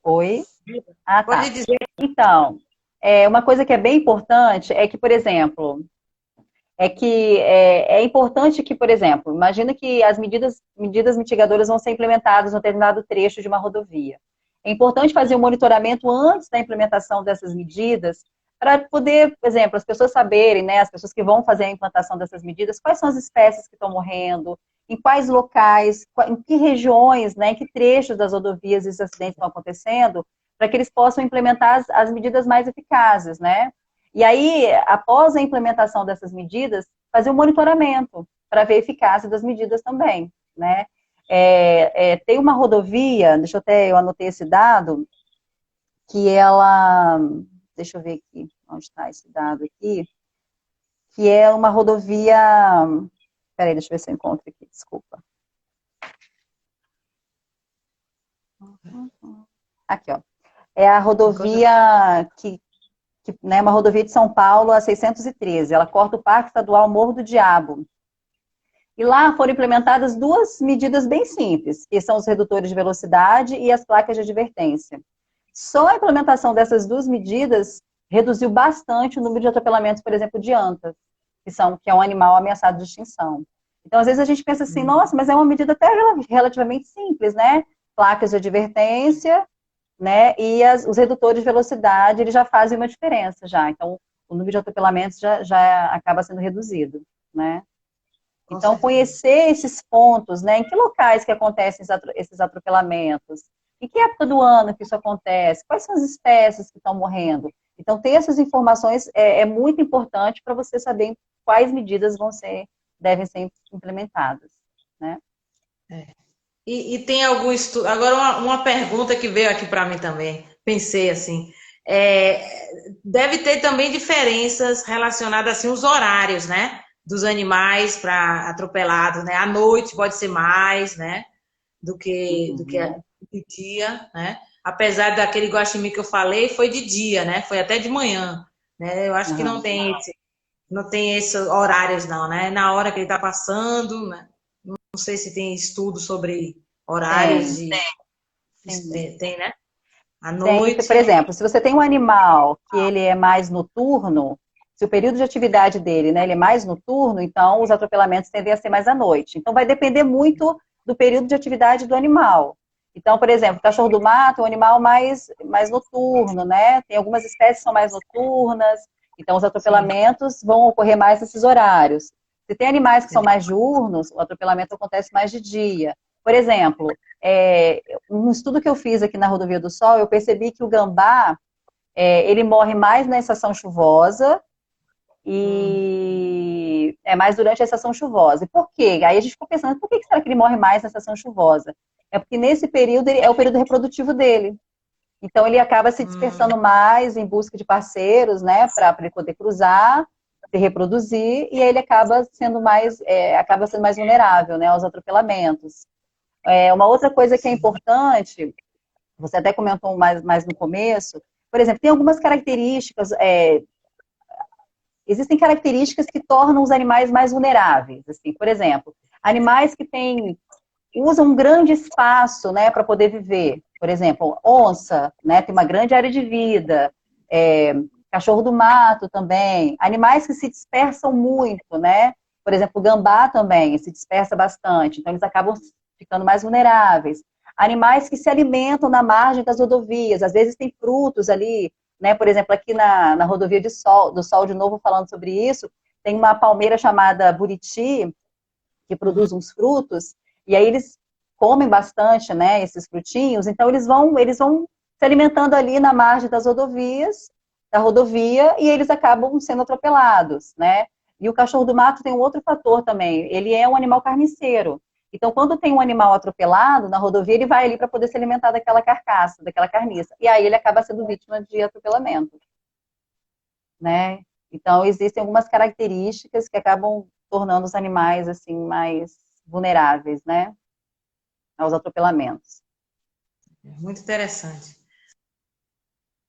oi. Ah, Pode tá. dizer. Então, uma coisa que é bem importante é que, por exemplo, é importante que, por exemplo, imagina que as medidas mitigadoras vão ser implementadas no determinado trecho de uma rodovia. É importante fazer um monitoramento antes da implementação dessas medidas, para poder, por exemplo, as pessoas saberem, né, as pessoas que vão fazer a implantação dessas medidas, quais são as espécies que estão morrendo, em quais locais, em que regiões, né, em que trechos das rodovias esses acidentes estão acontecendo, para que eles possam implementar as medidas mais eficazes, né? E aí, após a implementação dessas medidas, fazer um monitoramento para ver a eficácia das medidas também, né? Tem uma rodovia, eu anotei esse dado, que ela, deixa eu ver aqui, onde está esse dado aqui, que é uma rodovia, peraí, deixa eu ver se eu encontro aqui, desculpa. Aqui, ó. É a rodovia né, uma rodovia de São Paulo, a 613. Ela corta o Parque Estadual Morro do Diabo. E lá foram implementadas duas medidas bem simples, que são os redutores de velocidade e as placas de advertência. Só a implementação dessas duas medidas reduziu bastante o número de atropelamentos, por exemplo, de antas, que é um animal ameaçado de extinção. Então, às vezes a gente pensa assim, nossa, mas é uma medida até relativamente simples, né? Placas de advertência, né? E os redutores de velocidade, eles já fazem uma diferença já. Então, o número de atropelamentos já acaba sendo reduzido, né? Com Então, certeza. conhecer esses pontos, né? Em que locais que acontecem esses atropelamentos? Em que época do ano que isso acontece? Quais são as espécies que estão morrendo? Então, ter essas informações é muito importante para você saber quais medidas devem ser implementadas, né? E tem algum estudo. Agora, uma pergunta que veio aqui para mim também. Pensei assim. Deve ter também diferenças relacionadas assim, os horários, né? Dos animais para atropelados, né? À noite pode ser mais, né? Do que Uhum. de dia, né? Apesar daquele guaxinim que eu falei, foi de dia, né? Foi até de manhã, né? Eu acho que não Uhum. tem não tem esses horários não, né? Na hora que ele está passando, né? Não sei se tem estudo sobre horários Tem, de tem. tem, né? À Tem, por noite. exemplo, se você tem um animal que ele é mais noturno, se o período de atividade dele, né, ele é mais noturno, então os atropelamentos tendem a ser mais à noite. Então vai depender muito do período de atividade do animal. Então, por exemplo, o cachorro do mato é um animal mais noturno, né? Tem algumas espécies que são mais noturnas, então os Sim, atropelamentos vão ocorrer mais nesses horários. Se tem animais que são mais diurnos, o atropelamento acontece mais de dia. Por exemplo, um estudo que eu fiz aqui na Rodovia do Sol, eu percebi que o gambá, ele morre mais na estação chuvosa hum, e é mais durante a estação chuvosa. E por quê? Aí a gente ficou pensando, por que será que ele morre mais na estação chuvosa? É porque nesse período é o período reprodutivo dele. Então ele acaba se hum, dispersando mais em busca de parceiros, né, para ele poder cruzar, se reproduzir, e aí ele acaba sendo mais vulnerável, né, aos atropelamentos. Uma outra coisa que é sim. importante, você até comentou mais no começo, por exemplo, tem algumas características, existem características que tornam os animais mais vulneráveis. Assim, por exemplo, animais que usam um grande espaço, né, para poder viver. Por exemplo, onça, né, tem uma grande área de vida. É, cachorro do mato também. Animais que se dispersam muito, né? Por exemplo, o gambá também se dispersa bastante. Então, eles acabam ficando mais vulneráveis. Animais que se alimentam na margem das rodovias. Às vezes tem frutos ali, né? Por exemplo, aqui na rodovia do Sol, de novo falando sobre isso, tem uma palmeira chamada buriti, que Uhum. produz uns frutos, e aí eles comem bastante, né, esses frutinhos, então eles vão se alimentando ali na margem da rodovia, e eles acabam sendo atropelados, né? E o cachorro do mato tem um outro fator também, ele é um animal carniceiro. Então, quando tem um animal atropelado na rodovia, ele vai ali para poder se alimentar daquela carcaça, daquela carniça. E aí ele acaba sendo vítima de atropelamento, né? Então, existem algumas características que acabam tornando os animais assim mais vulneráveis, né, aos atropelamentos. Muito interessante.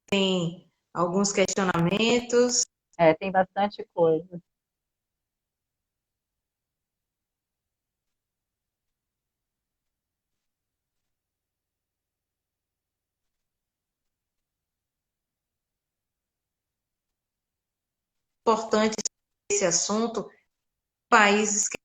Tem alguns questionamentos. Tem bastante coisa. Importantes esse assunto, países que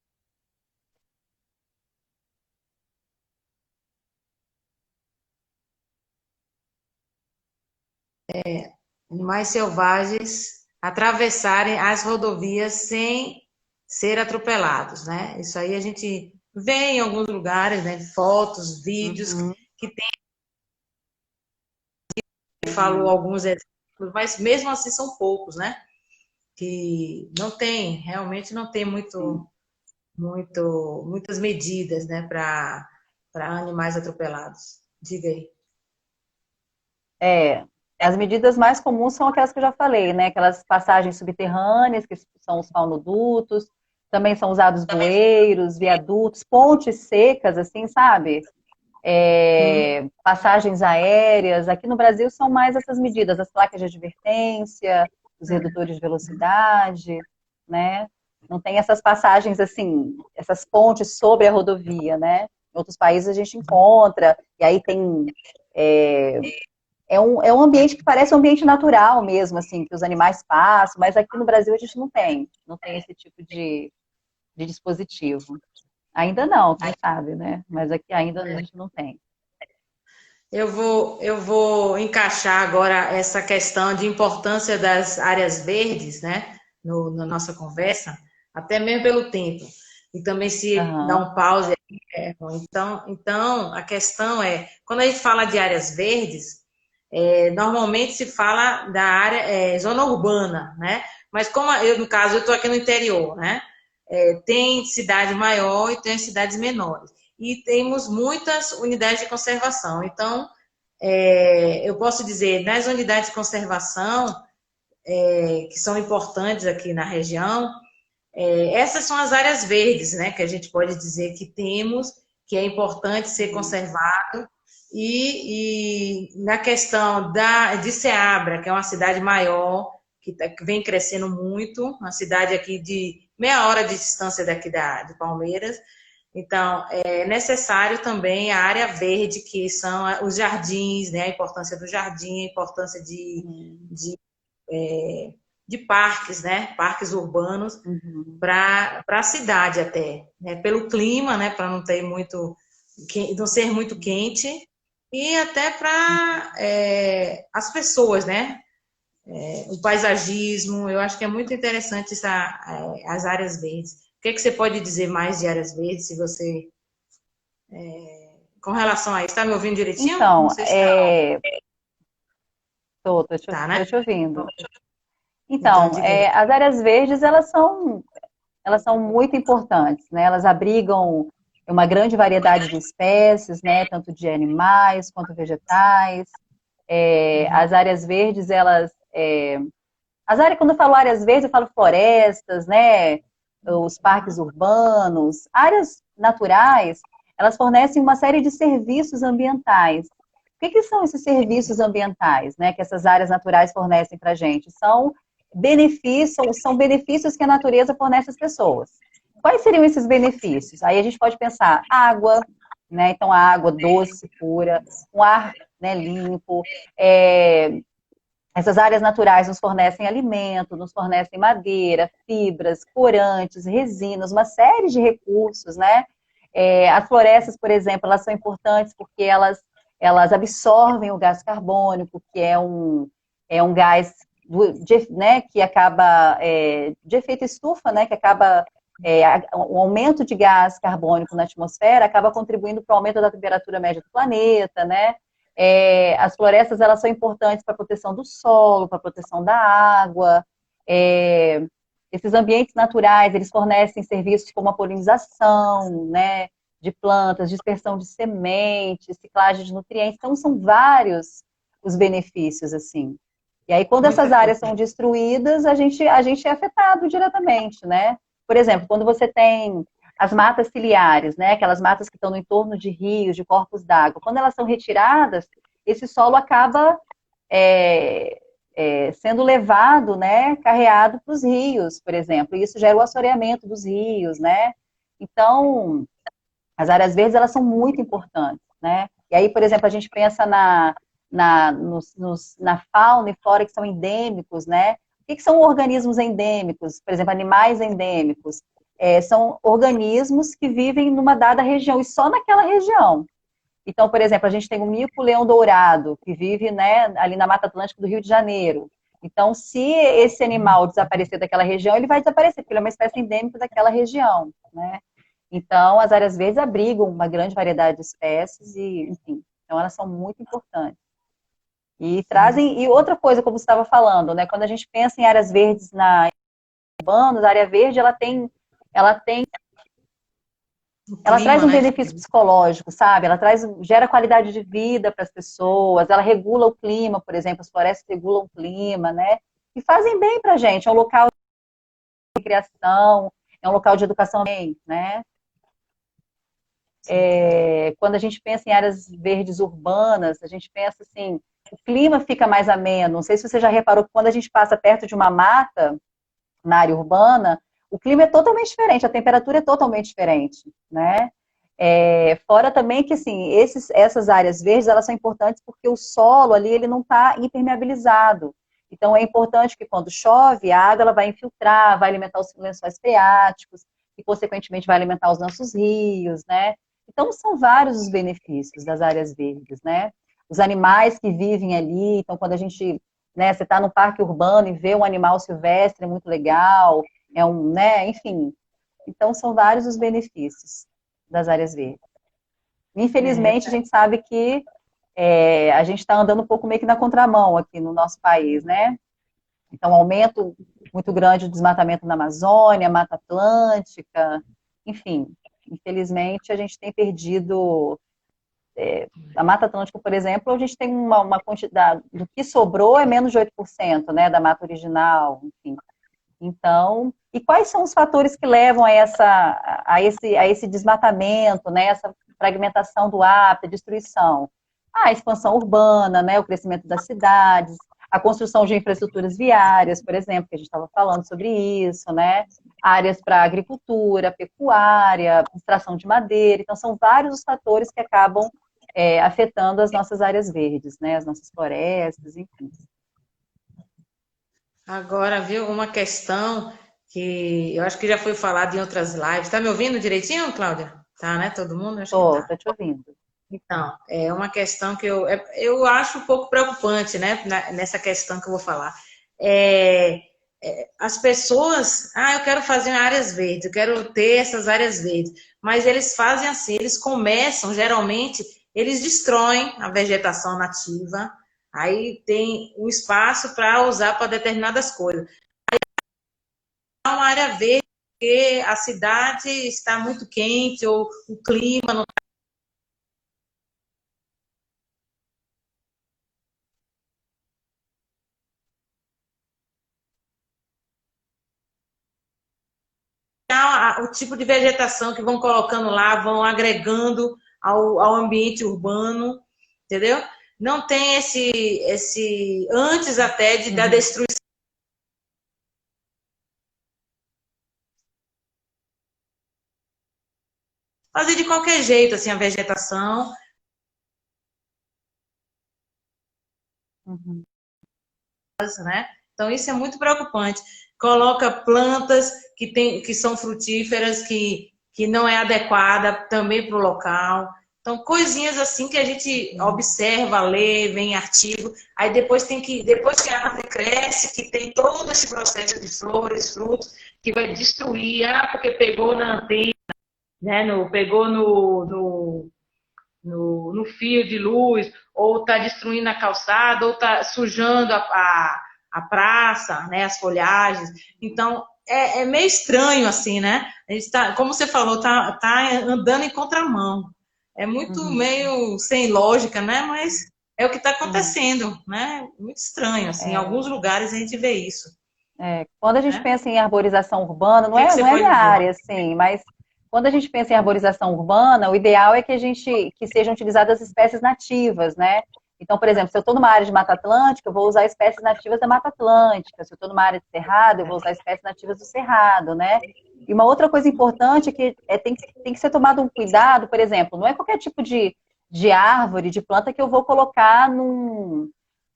animais selvagens atravessarem as rodovias sem ser atropelados, né? Isso aí a gente vê em alguns lugares, né? Fotos, vídeos Uhum, que tem, falou uhum. alguns exemplos, mas mesmo assim são poucos, né? Que não tem, realmente não tem Sim. muitas medidas, né? Para animais atropelados. Diga aí. É, as medidas mais comuns são aquelas que eu já falei, né? Aquelas passagens subterrâneas, que são os faunodutos, também são usados bueiros, viadutos, pontes secas, assim, sabe? Hum, Passagens aéreas. Aqui no Brasil são mais essas medidas, as placas de advertência, os redutores de velocidade, né? Não tem essas passagens assim, essas pontes sobre a rodovia, né? Em outros países a gente encontra, e aí tem. É, é um ambiente que parece um ambiente natural mesmo, assim, que os animais passam, mas aqui no Brasil a gente não tem esse tipo de dispositivo. Ainda não, quem sabe, né? Mas aqui ainda a gente não tem. eu vou encaixar agora essa questão de importância das áreas verdes, né, na nossa conversa, até mesmo pelo tempo. E também se dar Aham. um pause. Então, a questão é, quando a gente fala de áreas verdes, normalmente se fala da área, zona urbana, né? Mas como eu, no caso, eu estou aqui no interior, né? Tem cidade maior e tem cidades menores. E temos muitas unidades de conservação. Então, eu posso dizer, nas unidades de conservação, que são importantes aqui na região, essas são as áreas verdes, né, que a gente pode dizer que temos, que é importante ser Uhum. conservado. E na questão de Ceabra, que é uma cidade maior, que vem crescendo muito, uma cidade aqui de meia hora de distância daqui de Palmeiras. Então, é necessário também a área verde, que são os jardins, né? A importância do jardim, a importância Uhum. de, de parques, né? Parques urbanos Uhum. para a cidade até, né? Pelo clima, né? Para não ter não ser muito quente, e até para as pessoas, né? O paisagismo, eu acho que é muito interessante as áreas verdes. O que é que você pode dizer mais de áreas verdes, se você, com relação a isso, está me ouvindo direitinho? Não Então, sei se está. tô Né? te ouvindo. Então, Então, diga aí. as áreas verdes, elas são muito importantes, né? Elas abrigam uma grande variedade de espécies, né? Tanto de animais quanto vegetais. As áreas verdes, quando eu falo áreas verdes, eu falo florestas, né? Os parques urbanos, áreas naturais, elas fornecem uma série de serviços ambientais. O que são esses serviços ambientais, né? Que essas áreas naturais fornecem para a gente? São benefícios que a natureza fornece às pessoas. Quais seriam esses benefícios? Aí a gente pode pensar água, né? Então a água doce, pura, um ar, né, limpo, é, essas áreas naturais nos fornecem alimento, nos fornecem madeira, fibras, corantes, resinas, uma série de recursos, né? As florestas, por exemplo, elas são importantes porque elas absorvem o gás carbônico, que é um gás né, que acaba de efeito estufa, né, que acaba o aumento de gás carbônico na atmosfera acaba contribuindo para o aumento da temperatura média do planeta, né? As florestas elas são importantes para a proteção do solo, para a proteção da água. É, esses ambientes naturais eles fornecem serviços como a polinização, né, de plantas, dispersão de sementes, ciclagem de nutrientes. Então são vários os benefícios assim. E aí quando Muita essas áreas coisa. são destruídas, a gente é afetado diretamente, né? Por exemplo, quando você tem as matas ciliares, né, aquelas matas que estão no entorno de rios, de corpos d'água, quando elas são retiradas, esse solo acaba é, sendo levado, né, carreado para os rios, por exemplo, e isso gera o assoreamento dos rios, né? Então, as áreas verdes, elas são muito importantes, né? E aí, por exemplo, a gente pensa na fauna e flora que são endêmicos, né? O que são organismos endêmicos? Por exemplo, animais endêmicos. São organismos que vivem numa dada região e só naquela região. Então, por exemplo, a gente tem o mico-leão-dourado, que vive, né, ali na Mata Atlântica do Rio de Janeiro. Então, se esse animal desaparecer daquela região, ele vai desaparecer, porque ele é uma espécie endêmica daquela região, né? Então, as áreas verdes abrigam uma grande variedade de espécies e, enfim, então elas são muito importantes. E Sim. trazem, e outra coisa, como você estava falando, né, quando a gente pensa em áreas verdes urbanos, a área verde, ela tem, O ela traz clima, um né? benefício psicológico, sabe? Gera qualidade de vida para as pessoas, ela regula o clima, por exemplo, as florestas regulam o clima, né? E fazem bem para a gente, é um local de criação, é um local de educação, né? Quando a gente pensa em áreas verdes urbanas, a gente pensa assim, o clima fica mais ameno. Não sei se você já reparou que quando a gente passa perto de uma mata na área urbana, o clima é totalmente diferente, a temperatura é totalmente diferente, né? Fora também que, assim, essas áreas verdes, elas são importantes porque o solo ali, ele não está impermeabilizado. Então, é importante que quando chove, a água ela vai infiltrar, vai alimentar os lençóis freáticos, e, consequentemente, vai alimentar os nossos rios, né? Então, são vários os benefícios das áreas verdes, né? Os animais que vivem ali, então, quando a gente, né, você está no parque urbano e vê um animal silvestre, é muito legal, né, enfim. Então, são vários os benefícios das áreas verdes. É, Infelizmente, a gente sabe que a gente está andando um pouco meio que na contramão aqui no nosso país, né? Então, aumento muito grande do desmatamento na Amazônia, Mata Atlântica, enfim. Infelizmente, a gente tem perdido a Mata Atlântica, por exemplo, a gente tem uma quantidade, do que sobrou é menos de 8%, né, da mata original, enfim. Então, e quais são os fatores que levam a esse desmatamento, né, essa fragmentação do hábitat, destruição? A expansão urbana, né, o crescimento das cidades, a construção de infraestruturas viárias, por exemplo, que a gente estava falando sobre isso, né, áreas para agricultura, pecuária, extração de madeira. Então, são vários os fatores que acabam afetando as nossas áreas verdes, né, as nossas florestas, enfim. agora, viu, uma questão que eu acho que já foi falado em outras lives. Tá me ouvindo direitinho, Cláudia? Tá, né? Todo mundo? Acho que Tô tá. te ouvindo. Então, é uma questão que eu acho um pouco preocupante, né, nessa questão que eu vou falar. É, as pessoas, eu quero fazer áreas verdes, eu quero ter essas áreas verdes, mas eles fazem assim, eles começam, geralmente, eles destroem a vegetação nativa, aí tem o espaço para usar para determinadas coisas. É uma área verde porque a cidade está muito quente ou o clima não o tipo de vegetação que vão colocando lá, vão agregando ao ambiente urbano, entendeu? Não tem antes até da Uhum, destruição, fazer de qualquer jeito, assim, a vegetação, uhum, né? Então, isso é muito preocupante. Coloca plantas que são frutíferas, que não é adequada também para o local. Então, coisinhas assim que a gente uhum, observa, lê, vê em artigo. Aí depois que a árvore cresce, que tem todo esse processo de flores, frutos, que vai destruir, porque pegou na antena, né? Pegou no fio de luz, ou está destruindo a calçada, ou está sujando a praça, né, as folhagens. Então, é meio estranho, assim, né? A gente tá, como você falou, tá andando em contramão. É muito uhum, meio sem lógica, né? Mas é o que está uhum. acontecendo, né? Muito estranho, assim. Em É, alguns lugares a gente vê isso, quando a gente né? pensa em arborização urbana, O que, que não você é pode minha dizer? área, assim, mas quando a gente pensa em arborização urbana, o ideal é que sejam utilizadas espécies nativas, né? Então, por exemplo, se eu estou numa área de Mata Atlântica, eu vou usar espécies nativas da Mata Atlântica. Se eu estou numa área de Cerrado, eu vou usar espécies nativas do Cerrado, né? E uma outra coisa importante é que tem que ser tomado um cuidado, por exemplo, não é qualquer tipo de árvore, de planta que eu vou colocar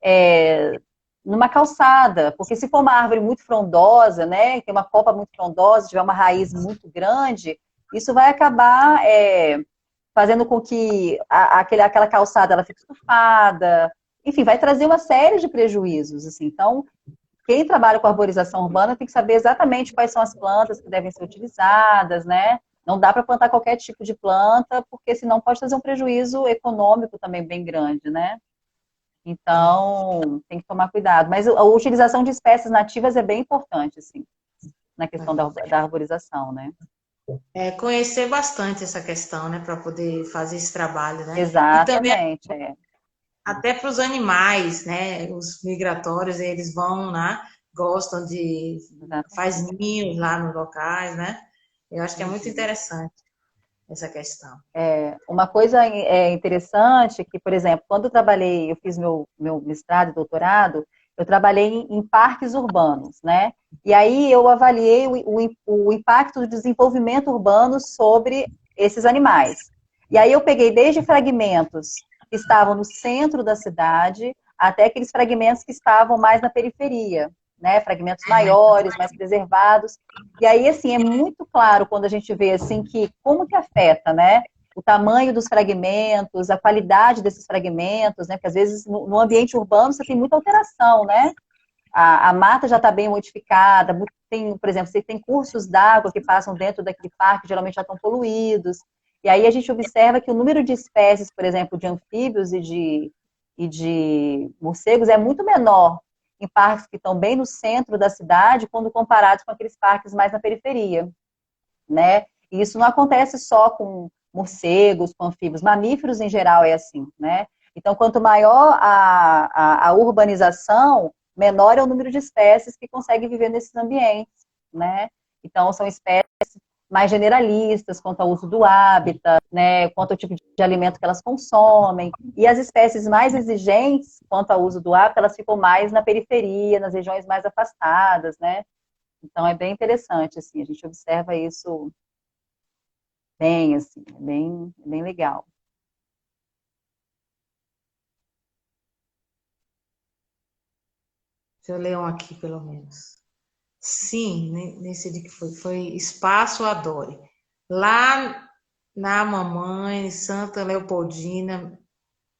é, numa calçada, porque se for uma árvore muito frondosa, né, tem uma copa muito frondosa, tiver uma raiz muito grande, isso vai acabar fazendo com que aquela calçada ela fique estufada, enfim, vai trazer uma série de prejuízos, assim. Então, quem trabalha com arborização urbana tem que saber exatamente quais são as plantas que devem ser utilizadas, né? Não dá para plantar qualquer tipo de planta, porque senão pode trazer um prejuízo econômico também bem grande, né? Então, tem que tomar cuidado. Mas a utilização de espécies nativas é bem importante, assim, na questão da arborização, né? Conhecer bastante essa questão, né, para poder fazer esse trabalho, né? E também Exatamente, até para os animais, né? Os migratórios, eles vão, né? Gostam faz exatamente. ninhos lá nos locais, né? Eu acho que é muito Uhum. interessante essa questão. Uma coisa interessante é que, por exemplo, quando eu fiz meu mestrado e doutorado, eu trabalhei em parques urbanos, né? E aí eu avaliei o impacto do desenvolvimento urbano sobre esses animais. E aí eu peguei desde fragmentos que estavam no centro da cidade até aqueles fragmentos que estavam mais na periferia, né? Fragmentos maiores, mais preservados. E aí, assim, é muito claro quando a gente vê, assim, que como que afeta, né? O tamanho dos fragmentos, a qualidade desses fragmentos, né? Porque às vezes no ambiente urbano você tem muita alteração, né? A mata já está bem modificada, tem, por exemplo, você tem cursos d'água que passam dentro daquele parque, geralmente já estão poluídos. E aí a gente observa que o número de espécies, por exemplo, de anfíbios e de morcegos é muito menor em parques que estão bem no centro da cidade, quando comparados com aqueles parques mais na periferia, né? E isso não acontece só com morcegos, com anfíbios, mamíferos em geral é assim, né? Então, quanto maior a urbanização, menor é o número de espécies que conseguem viver nesses ambientes, né? Então, são espécies mais generalistas quanto ao uso do hábitat, né, quanto ao tipo de alimento que elas consomem. E as espécies mais exigentes quanto ao uso do hábitat, elas ficam mais na periferia, nas regiões mais afastadas, né? Então é bem interessante, assim, a gente observa isso bem, assim, é bem legal. Deixa eu ler um aqui, pelo menos. Sim, nesse de que foi Espaço Adore. Lá na Mamãe, Santa Leopoldina,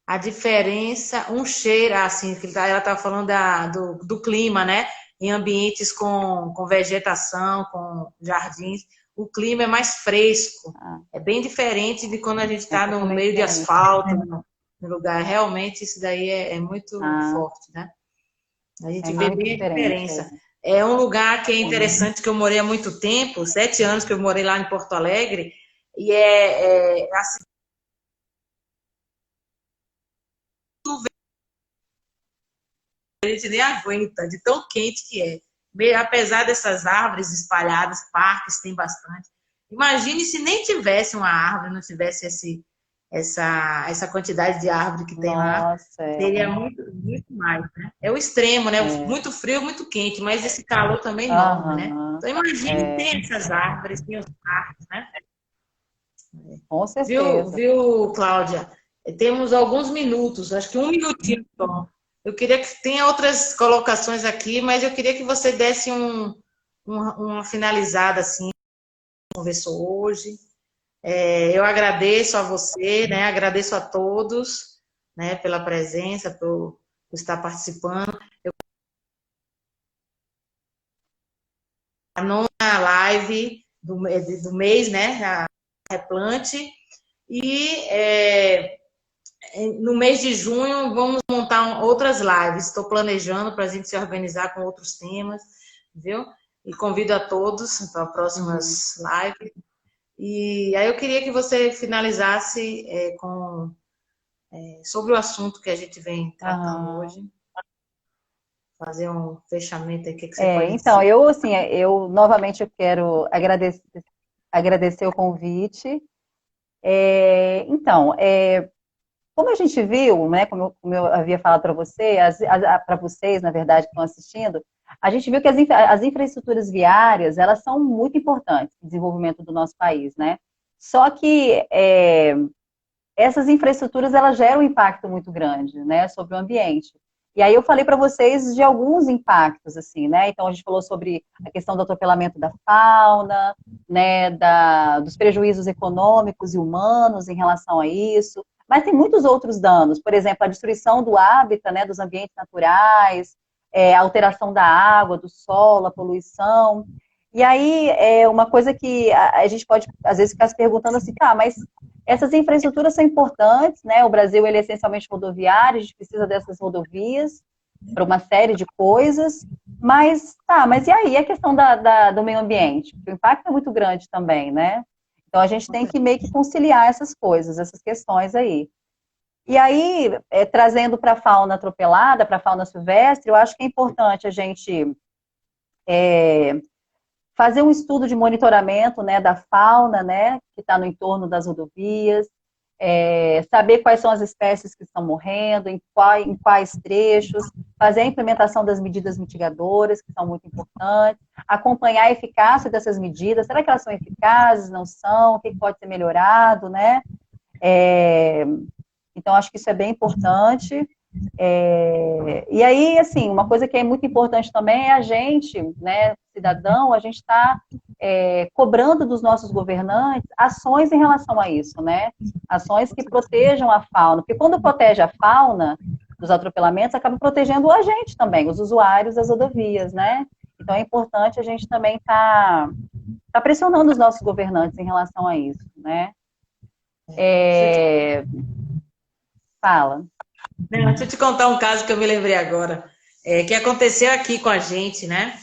a diferença, um cheiro, assim, ela está falando do clima, né? Em ambientes com vegetação, com jardins, o clima é mais fresco. Ah, É bem diferente de quando a gente é está no totalmente meio de diferente. asfalto, no lugar. Realmente, isso daí é muito Ah, forte, né? A é gente vê muito bem a diferente. diferença. É um lugar que é Sim. interessante, que eu morei há muito tempo, 7 anos que eu morei lá em Porto Alegre, e assim, a gente nem aguenta, de tão quente que é. Apesar dessas árvores espalhadas, parques tem bastante. Imagine se nem tivesse uma árvore, não tivesse essa quantidade de árvore que tem lá, Nossa, seria muito, muito mais, né? É o extremo, né? é. Muito frio, muito quente, mas esse calor também enorme, né? Aham, Então imagine é, ter essas árvores, ter os parques, né? com Viu, certeza. viu, Cláudia? Temos alguns minutos, acho que um minutinho só. Eu queria que tenha outras colocações aqui, mas eu queria que você desse uma finalizada assim, conversou hoje. Eu agradeço a você, né? Agradeço a todos, né? Pela presença, por estar participando. A nona live do mês, né? A Replante. E no mês de junho vamos montar outras lives. Estou planejando para a gente se organizar com outros temas, viu? E convido a todos para Uhum. próximas lives. E aí eu queria que você finalizasse sobre o assunto que a gente vem tratando Aham. hoje, fazer um fechamento aí, o que você É, pode então, dizer? eu, assim, eu novamente eu quero agradecer o convite. Então, como a gente viu, né, como eu havia falado para você, para vocês, na verdade, que estão assistindo, a gente viu que as infraestruturas viárias, elas são muito importantes para o desenvolvimento do nosso país, né? Só que essas infraestruturas, elas geram um impacto muito grande, né, sobre o ambiente. E aí eu falei para vocês de alguns impactos, assim, né? Então a gente falou sobre a questão do atropelamento da fauna, né, dos prejuízos econômicos e humanos em relação a isso. Mas tem muitos outros danos, por exemplo, a destruição do hábitat, né, dos ambientes naturais, a alteração da água, do solo, a poluição. E aí, uma coisa que a gente pode, às vezes, ficar se perguntando assim, tá, mas essas infraestruturas são importantes, né? O Brasil ele é essencialmente rodoviário, a gente precisa dessas rodovias para uma série de coisas, mas tá, mas e aí a questão do meio ambiente? O impacto é muito grande também, né? Então a gente tem que meio que conciliar essas coisas, essas questões aí. E aí, trazendo para a fauna atropelada, para a fauna silvestre, eu acho que é importante a gente fazer um estudo de monitoramento, né, da fauna, né, que está no entorno das rodovias, saber quais são as espécies que estão morrendo, em quais trechos, fazer a implementação das medidas mitigadoras, que são muito importantes, acompanhar a eficácia dessas medidas, será que elas são eficazes, não são, o que pode ser melhorado, né? Então, acho que isso é bem importante. E aí, assim, uma coisa que é muito importante também é a gente, né, cidadão, a gente está cobrando dos nossos governantes ações em relação a isso, né? Ações que protejam a fauna, porque quando protege a fauna dos atropelamentos, acaba protegendo a gente também, os usuários das rodovias, né? Então é importante a gente também tá pressionando os nossos governantes em relação a isso, né? É, fala. Não, deixa eu te contar um caso que eu me lembrei agora, que aconteceu aqui com a gente, né?